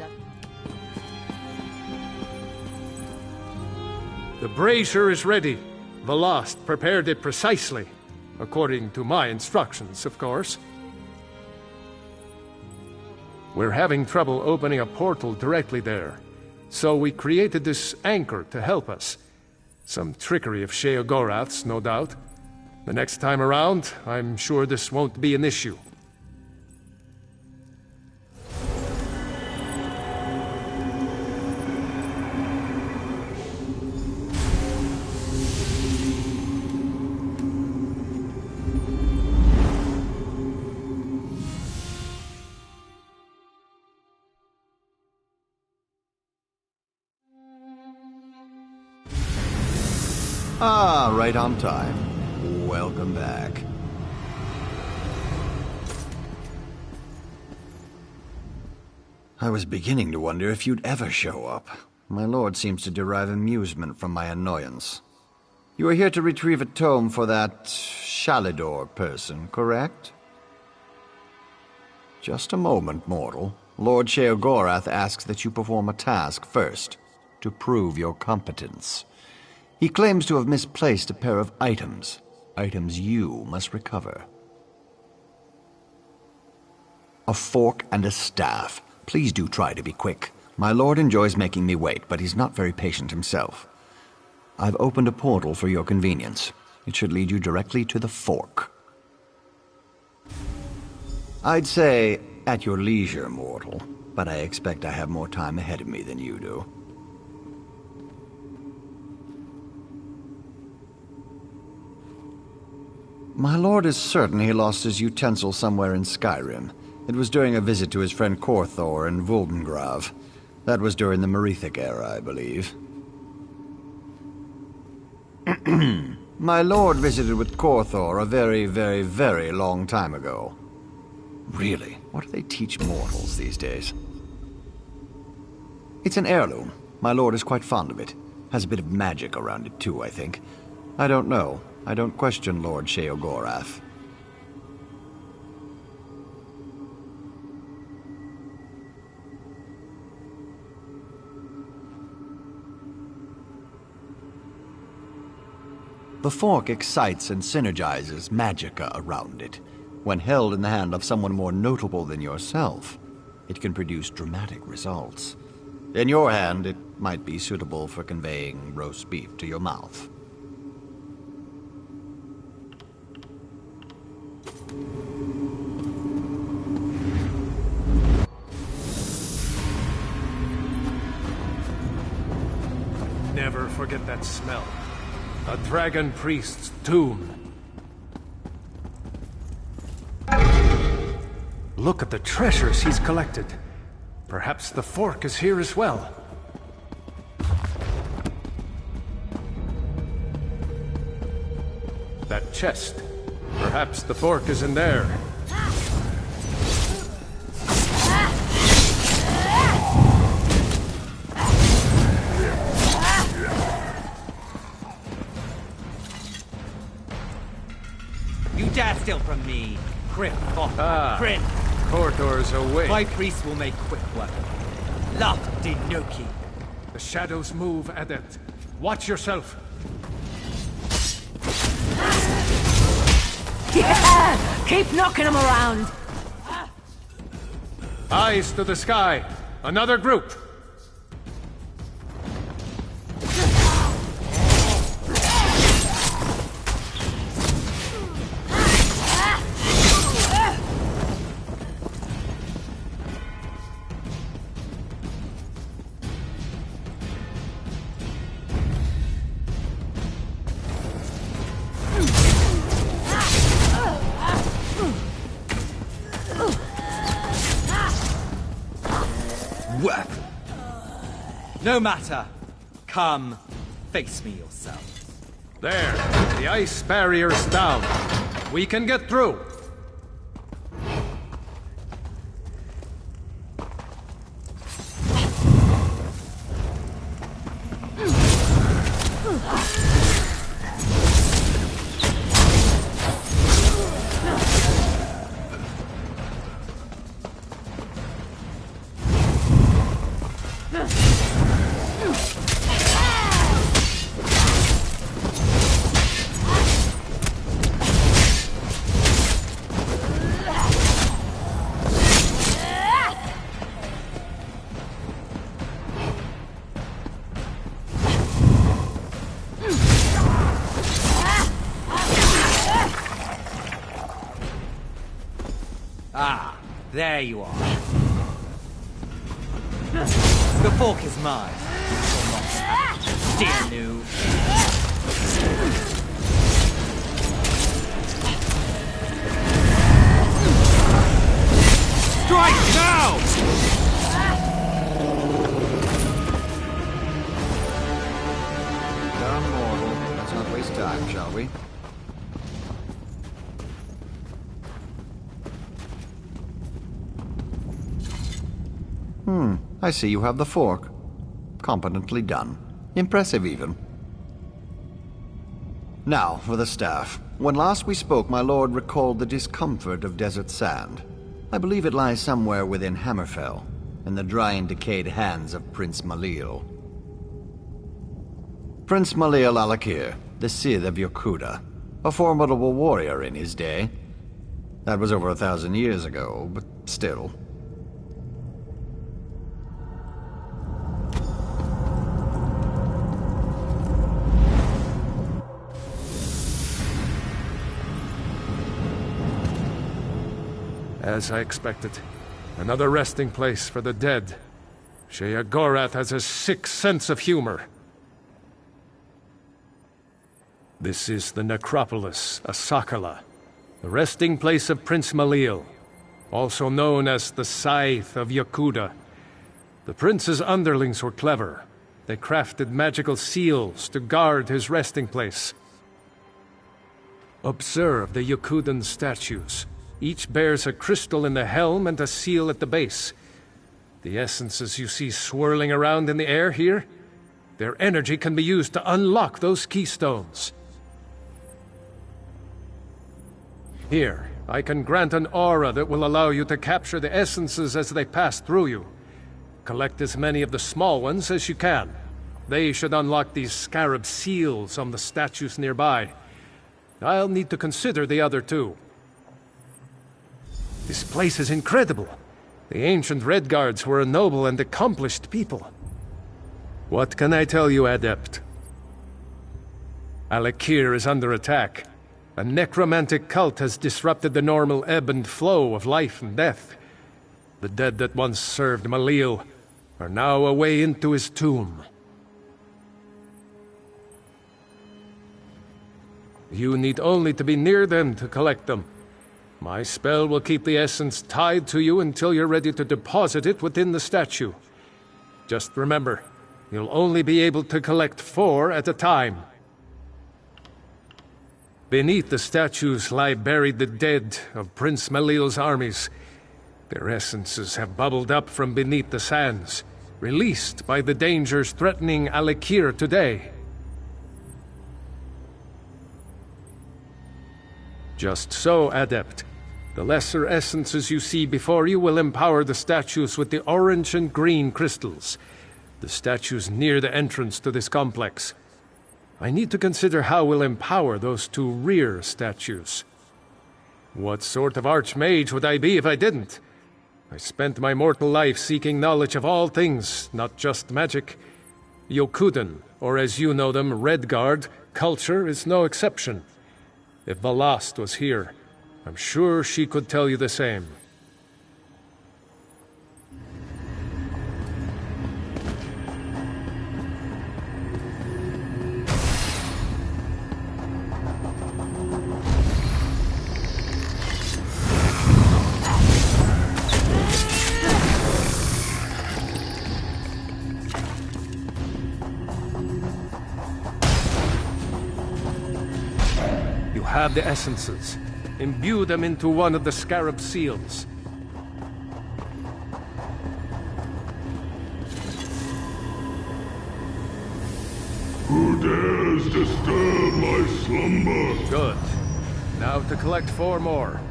The brazier is ready. Velost prepared it precisely. According to my instructions, of course. We're having trouble opening a portal directly there. So we created this anchor to help us. Some trickery of Sheogorath's, no doubt. The next time around, I'm sure this won't be an issue. Ah, right on time. Welcome back. I was beginning to wonder if you'd ever show up. My lord seems to derive amusement from my annoyance. You are here to retrieve a tome for that Shalidor person, correct? Just a moment, mortal. Lord Sheogorath asks that you perform a task first, to prove your competence. He claims to have misplaced a pair of items you must recover. A fork and a staff. Please do try to be quick. My lord enjoys making me wait, but he's not very patient himself. I've opened a portal for your convenience. It should lead you directly to the fork. I'd say at your leisure, mortal, but I expect I have more time ahead of me than you do. My lord is certain he lost his utensil somewhere in Skyrim. It was during a visit to his friend Korthor in Vuldengrav. That was during the Merethic era, I believe. My lord visited with Korthor a very, very, very long time ago. Really? What do they teach mortals these days? It's an heirloom. My lord is quite fond of it. Has a bit of magic around it, too, I think. I don't know. I don't question Lord Sheogorath. The fork excites and synergizes magicka around it. When held in the hand of someone more notable than yourself, it can produce dramatic results. In your hand, it might be suitable for conveying roast beef to your mouth. Never forget that smell. A dragon priest's tomb. Look at the treasures he's collected. Perhaps the fork is here as well. That chest. Perhaps the fork is in there. You dare steal from me, Crit. Crit. Korthor's away. My priest will make quick work. Lot Dinuki. The shadows move, Adept. Watch yourself. Yeah! Keep knocking them around! Eyes to the sky. Another group. No matter. Come, face me yourself. There, the ice barrier's down. We can get through. Ah, there you are. The fork is mine. Dear new. Strike now! Come, mortal. Let's not waste time, shall we? I see you have the fork. Competently done. Impressive, even. Now, for the staff. When last we spoke, my lord recalled the discomfort of desert sand. I believe it lies somewhere within Hammerfell, in the dry and decayed hands of Prince Malil. Prince Malil Alakir, the Sith of Yokuda, a formidable warrior in his day. That was over 1,000 years ago, but still. As I expected. Another resting place for the dead. Sheogorath has a sick sense of humor. This is the necropolis, Asakala, the resting place of Prince Malil, also known as the Scythe of Yokuda. The prince's underlings were clever. They crafted magical seals to guard his resting place. Observe the Yokudan statues. Each bears a crystal in the helm and a seal at the base. The essences you see swirling around in the air here, their energy can be used to unlock those keystones. Here, I can grant an aura that will allow you to capture the essences as they pass through you. Collect as many of the small ones as you can. They should unlock these scarab seals on the statues nearby. I'll need to consider the other two. This place is incredible. The ancient Red Guards were a noble and accomplished people. What can I tell you, Adept? Alakir is under attack. A necromantic cult has disrupted the normal ebb and flow of life and death. The dead that once served Malil are now away into his tomb. You need only to be near them to collect them. My spell will keep the essence tied to you until you're ready to deposit it within the statue. Just remember, you'll only be able to collect 4 at a time. Beneath the statues lie buried the dead of Prince Malil's armies. Their essences have bubbled up from beneath the sands, released by the dangers threatening Alakir today. Just so, Adept. The lesser essences you see before you will empower the statues with the orange and green crystals. The statues near the entrance to this complex. I need to consider how we'll empower those 2 rear statues. What sort of archmage would I be if I didn't? I spent my mortal life seeking knowledge of all things, not just magic. Yokudan, or as you know them, Redguard, culture is no exception. If Valast was here, I'm sure she could tell you the same. have the essences. Imbue them into one of the scarab seals. Who dares disturb my slumber? Good. Now to collect 4 more.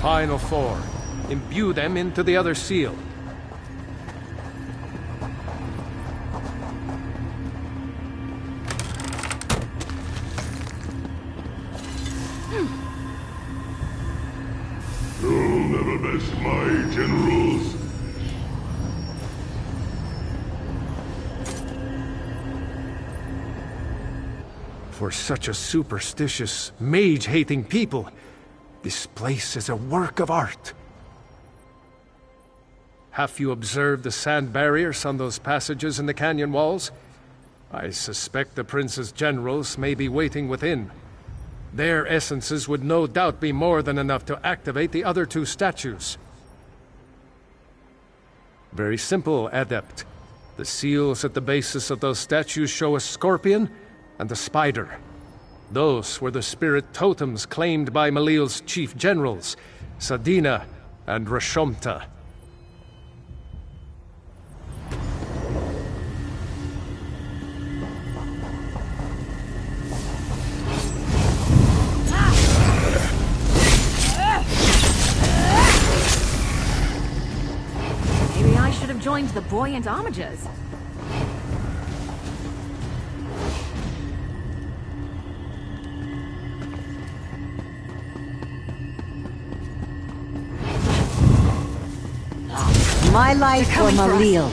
Final 4. Imbue them into the other seal. You'll never best my generals. For such a superstitious, mage-hating people, this place is a work of art. Have you observed the sand barriers on those passages in the canyon walls? I suspect the prince's generals may be waiting within. Their essences would no doubt be more than enough to activate the other 2 statues. Very simple, Adept. The seals at the bases of those statues show a scorpion and a spider. Those were the spirit totems claimed by Malil's chief generals, Sadina and Rashomta. Maybe I should have joined the buoyant hommages. My life or Malil.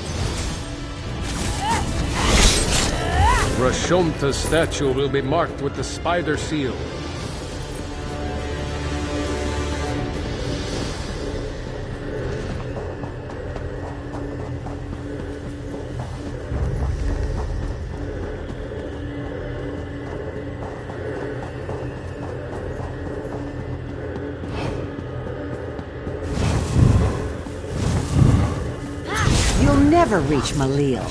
Rashomta's statue will be marked with the spider seal. You'll never reach Malil.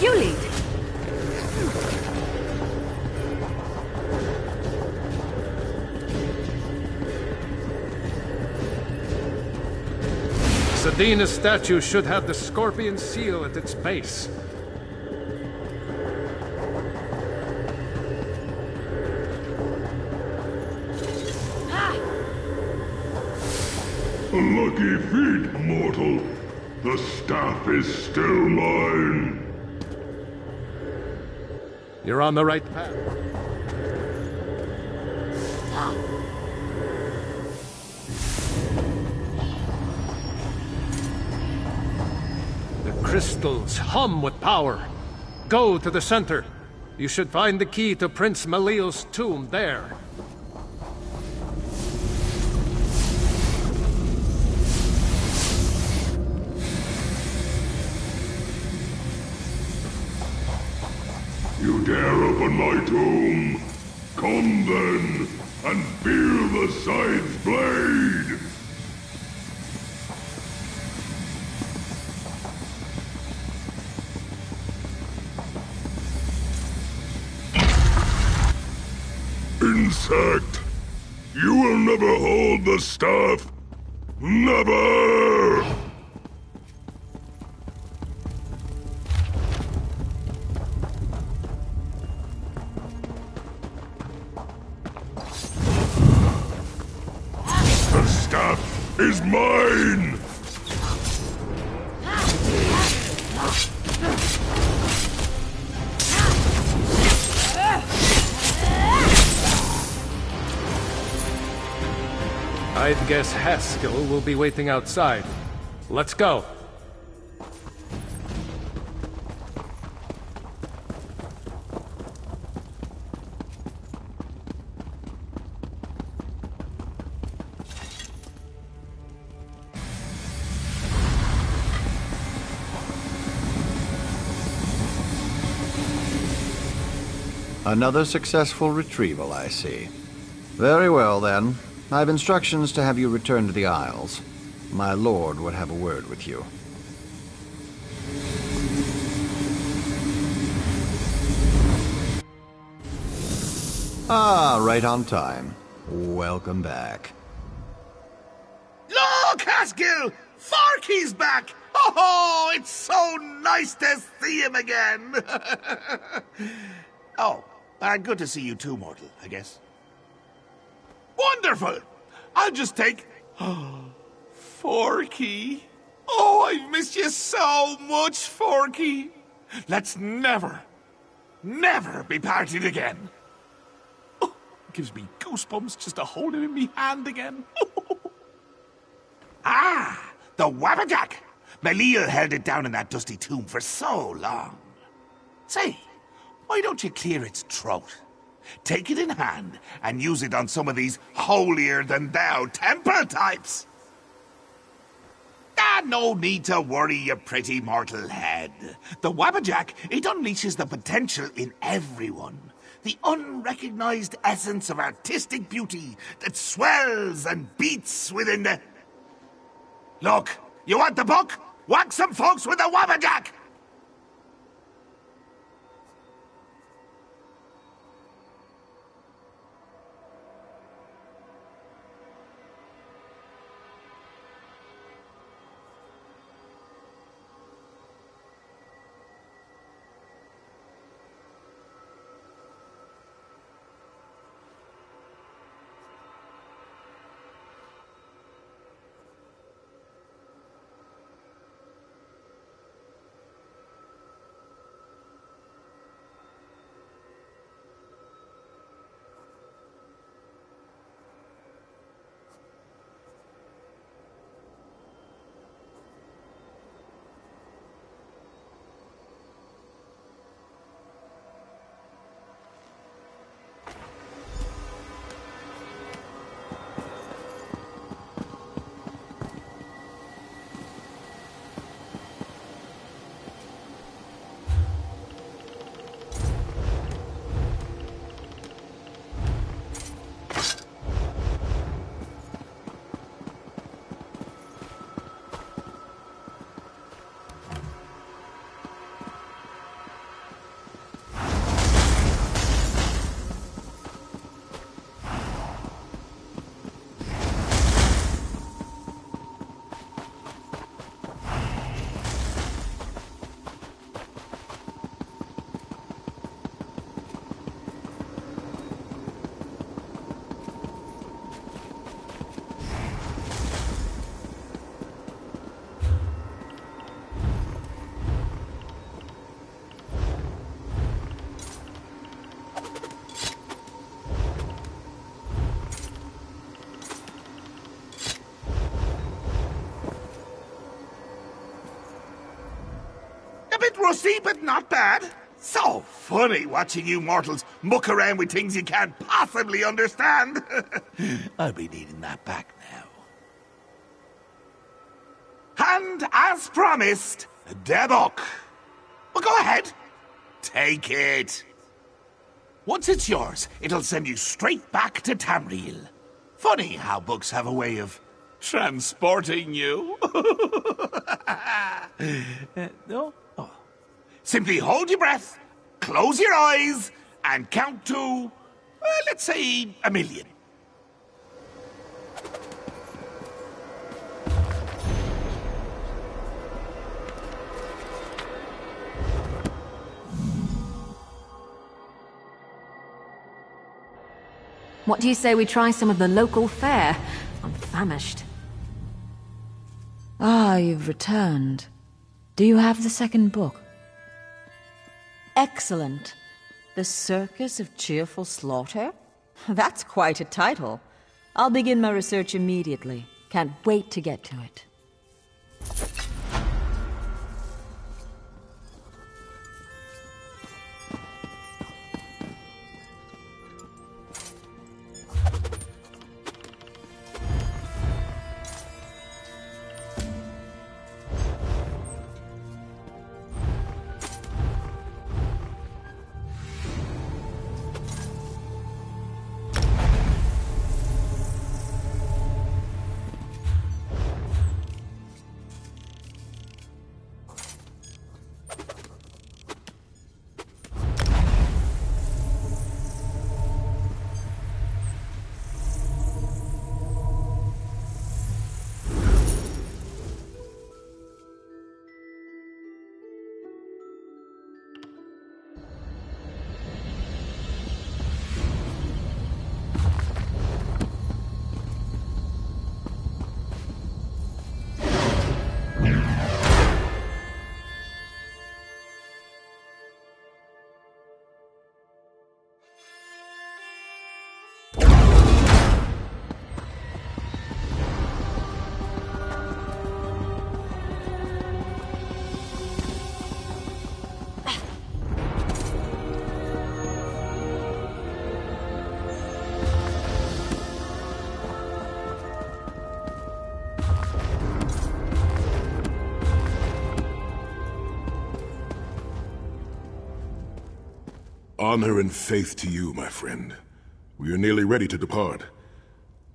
You lead. Sadina's statue should have the scorpion seal at its base. A lucky feat, mortal. The staff is still mine. You're on the right path. The crystals hum with power. Go to the center. You should find the key to Prince Malil's tomb there. You dare open my tomb? Come then, and feel the scythe's blade! Insect! You will never hold the staff! Never! The staff is mine! I'd guess Haskell will be waiting outside. Let's go. Another successful retrieval, I see. Very well, then. I've instructions to have you return to the Isles. My lord would have a word with you. Ah, right on time. Welcome back. Look, Haskell! Forky's back! Oh, it's so nice to see him again! Oh, good to see you too, Mortal, I guess. Wonderful! I'll just take... Forky. Oh, I've missed you so much, Forky. Let's never be parted again. Oh, it gives me goosebumps just to hold him in me hand again. Ah, the Wabbajack. Malil held it down in that dusty tomb for so long. Say, why don't you clear its throat? Take it in hand and use it on some of these holier-than-thou temple types. No need to worry, you pretty mortal head. The Wabbajack, it unleashes the potential in everyone. The unrecognized essence of artistic beauty that swells and beats within the... Look, you want the book? Whack some folks with the Wabbajack! A bit rusty, but not bad. So funny watching you mortals muck around with things you can't possibly understand. I'll be needing that back now. And as promised, the book. Well, go ahead. Take it. Once it's yours, it'll send you straight back to Tamriel. Funny how books have a way of transporting you. No? Oh. Simply hold your breath, close your eyes, and count to, let's say, 1,000,000. What do you say we try some of the local fare? I'm famished. Ah, you've returned. Do you have the second book? Excellent. The Circus of Cheerful Slaughter? That's quite a title. I'll begin my research immediately. Can't wait to get to it. Honor and faith to you, my friend. We are nearly ready to depart.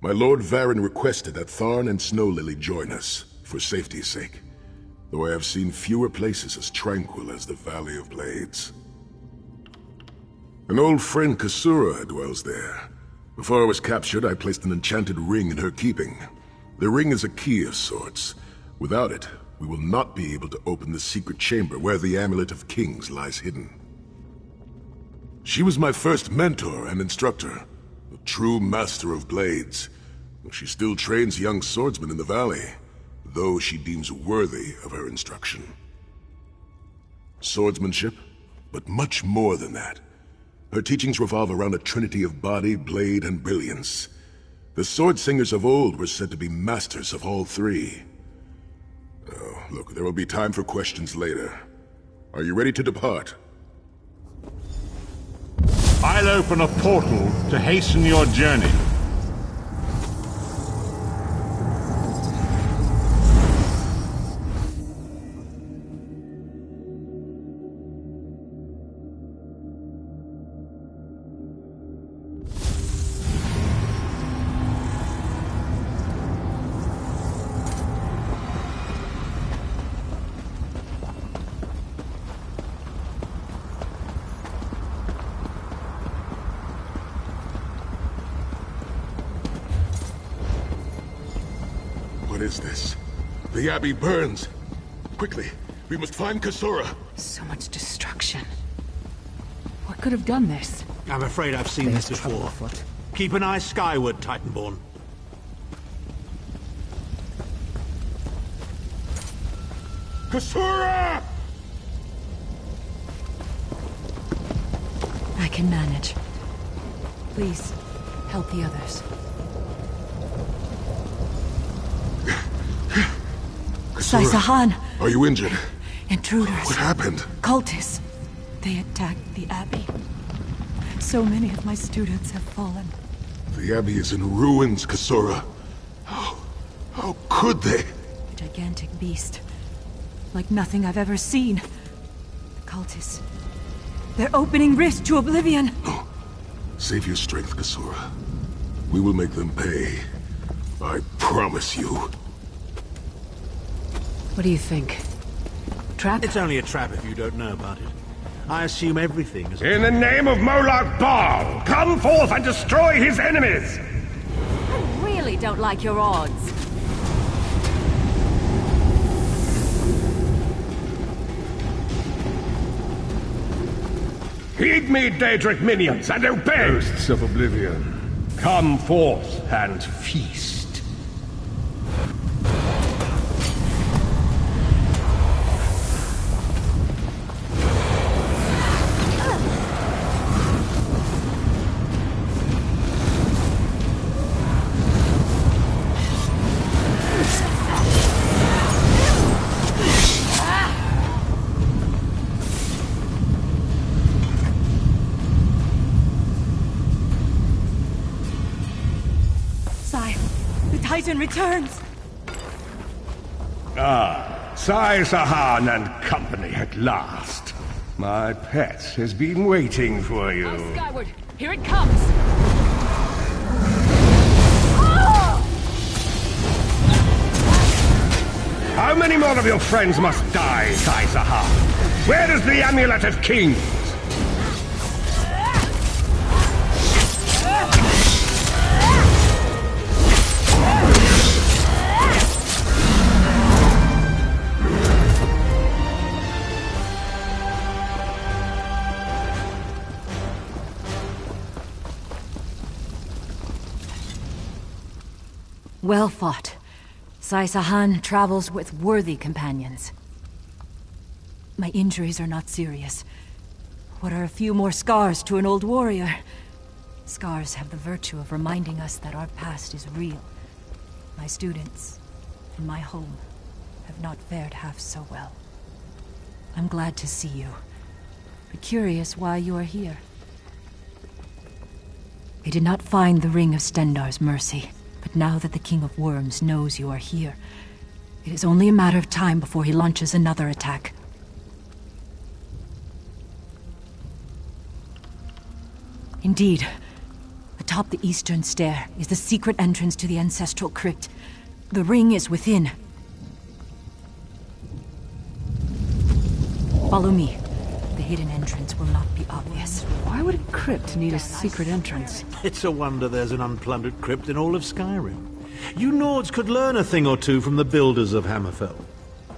My Lord Varen requested that Tharn and Snow Lily join us, for safety's sake. Though I have seen fewer places as tranquil as the Valley of Blades. An old friend, Kasura, dwells there. Before I was captured, I placed an enchanted ring in her keeping. The ring is a key of sorts. Without it, we will not be able to open the secret chamber where the Amulet of Kings lies hidden. She was my first mentor and instructor, a true master of blades. She still trains young swordsmen in the valley, though she deems worthy of her instruction. Swordsmanship, but much more than that. Her teachings revolve around a trinity of body, blade, and brilliance. The sword singers of old were said to be masters of all three. Oh, look, there will be time for questions later. Are you ready to depart? I'll open a portal to hasten your journey. What is this? The Abbey burns. Quickly, we must find Kasura. So much destruction. What could have done this? I'm afraid I've seen this before. Keep an eye skyward, Titanborn. Kasura! I can manage. Please, help the others. Sai-Sahan! Are you injured? Intruders. What happened? Cultists. They attacked the Abbey. So many of my students have fallen. The Abbey is in ruins, Kasura. How could they? A gigantic beast. Like nothing I've ever seen. The cultists. They're opening rifts to oblivion. No. Save your strength, Kasura. We will make them pay. I promise you. What do you think? Trap? It's only a trap if you don't know about it. I assume everything is... In the name of Molag Bal, come forth and destroy his enemies! I really don't like your odds. Heed me, Daedric minions, and obey! Ghosts of Oblivion, come forth and feast. Titan returns! Ah, Sai-Sahan and company at last. My pet has been waiting for you. Now skyward! Here it comes! How many more of your friends must die, Sai-Sahan? Where is the Amulet of Kings? Well fought. Sai-Sahan travels with worthy companions. My injuries are not serious. What are a few more scars to an old warrior? Scars have the virtue of reminding us that our past is real. My students, and my home, have not fared half so well. I'm glad to see you, but curious why you are here. I did not find the Ring of Stendarr's mercy. But now that the King of Worms knows you are here, it is only a matter of time before he launches another attack. Indeed. Atop the eastern stair is the secret entrance to the ancestral crypt. The ring is within. Follow me. The hidden entrance will not be obvious. Why would a crypt need a secret entrance? It's a wonder there's an unplundered crypt in all of Skyrim. You Nords could learn a thing or two from the builders of Hammerfell.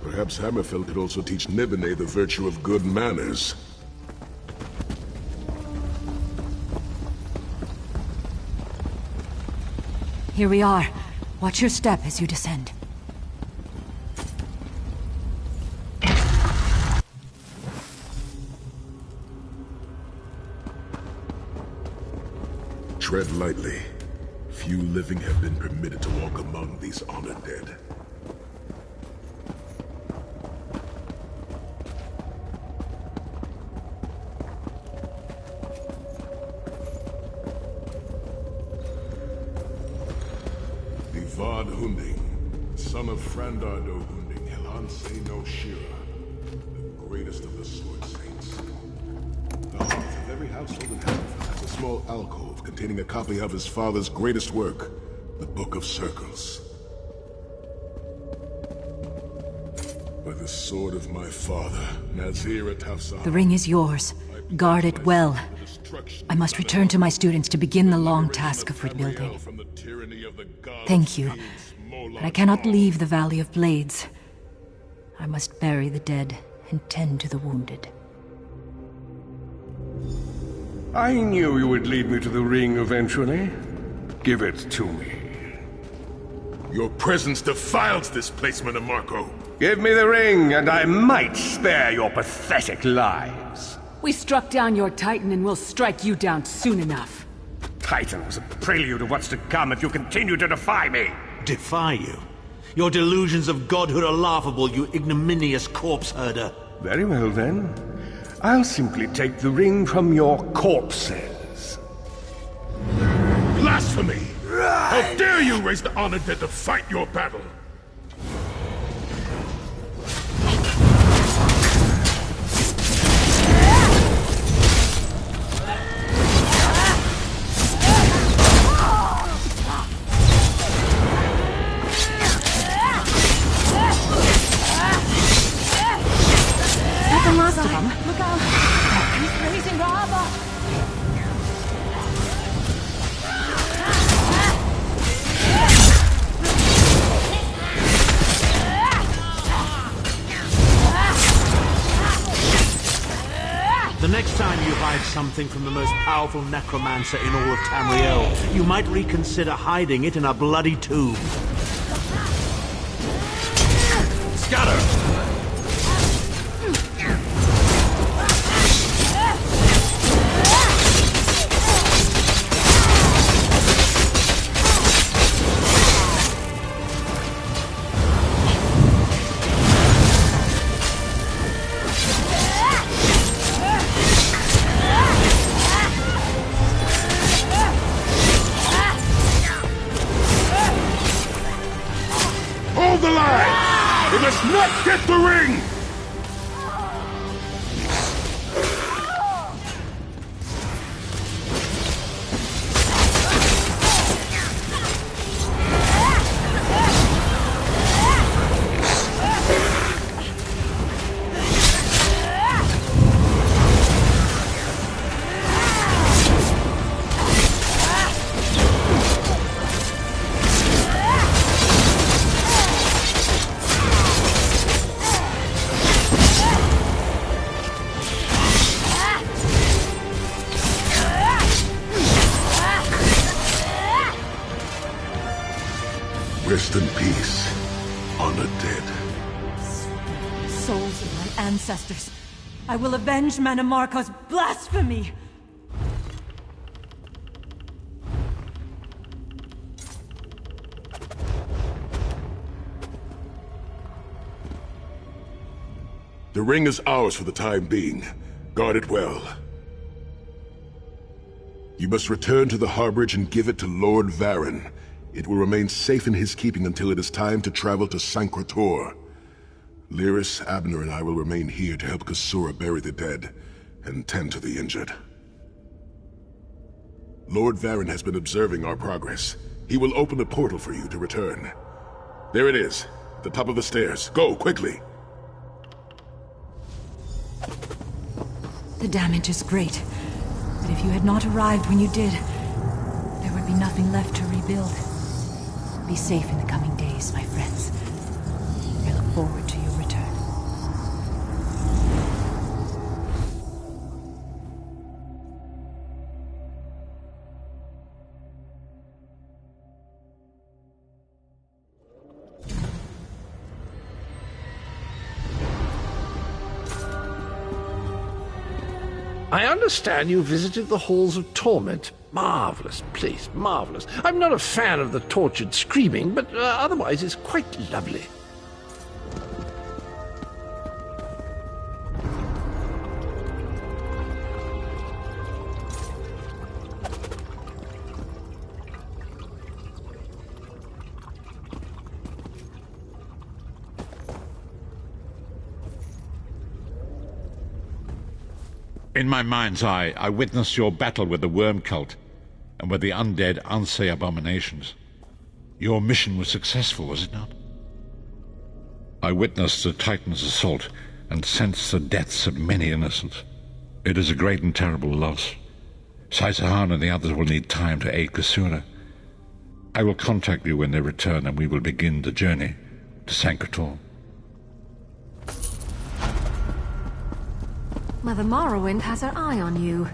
Perhaps Hammerfell could also teach Nibene the virtue of good manners. Here we are. Watch your step as you descend. Tread lightly. Few living have been permitted to walk among these honored dead. Vad Hunding, son of Frandardo Hunding, Helance no Shira, the greatest of the Sword Saints. The hearth of every household in Hammerfell has a small alcove containing a copy of his father's greatest work, the Book of Circles. By the sword of my father, Nazir Atafsah. The ring is yours. Guard it well. I must return to my students to begin the long task of rebuilding. Thank you, but I cannot leave the Valley of Blades. I must bury the dead and tend to the wounded. I knew you would lead me to the ring eventually. Give it to me. Your presence defiles this place, Marco. Give me the ring, and I might spare your pathetic lives. We struck down your Titan and we'll strike you down soon enough. Titan was a prelude of what's to come if you continue to defy me. Defy you? Your delusions of godhood are laughable, you ignominious corpse herder. Very well, then. I'll simply take the ring from your corpses. Blasphemy! How dare you raise the honored dead to fight your battle? The next time you hide something from the most powerful necromancer in all of Tamriel, you might reconsider hiding it in a bloody tomb. Scatter! Hold the line! We must not get the ring! Rest in peace, honored dead. Souls of my ancestors, I will avenge Mannimarco's blasphemy! The ring is ours for the time being. Guard it well. You must return to the Harborage and give it to Lord Varen. It will remain safe in his keeping until it is time to travel to Sancrator. Lyris, Abner, and I will remain here to help Kasura bury the dead and tend to the injured. Lord Varen has been observing our progress. He will open a portal for you to return. There it is, at the top of the stairs. Go, quickly! The damage is great, but if you had not arrived when you did, there would be nothing left to rebuild. Be safe in the coming days, my friends. I look forward to your return. I understand you visited the Halls of Torment. Marvelous place, marvelous. I'm not a fan of the tortured screaming, but otherwise it's quite lovely. In my mind's eye, I witnessed your battle with the worm cult and with the undead Unsay abominations. Your mission was successful, was it not? I witnessed the Titan's assault and sensed the deaths of many innocents. It is a great and terrible loss. Saisahan and the others will need time to aid Kasura. I will contact you when they return and we will begin the journey to Sankator. Mother Morrowind has her eye on you.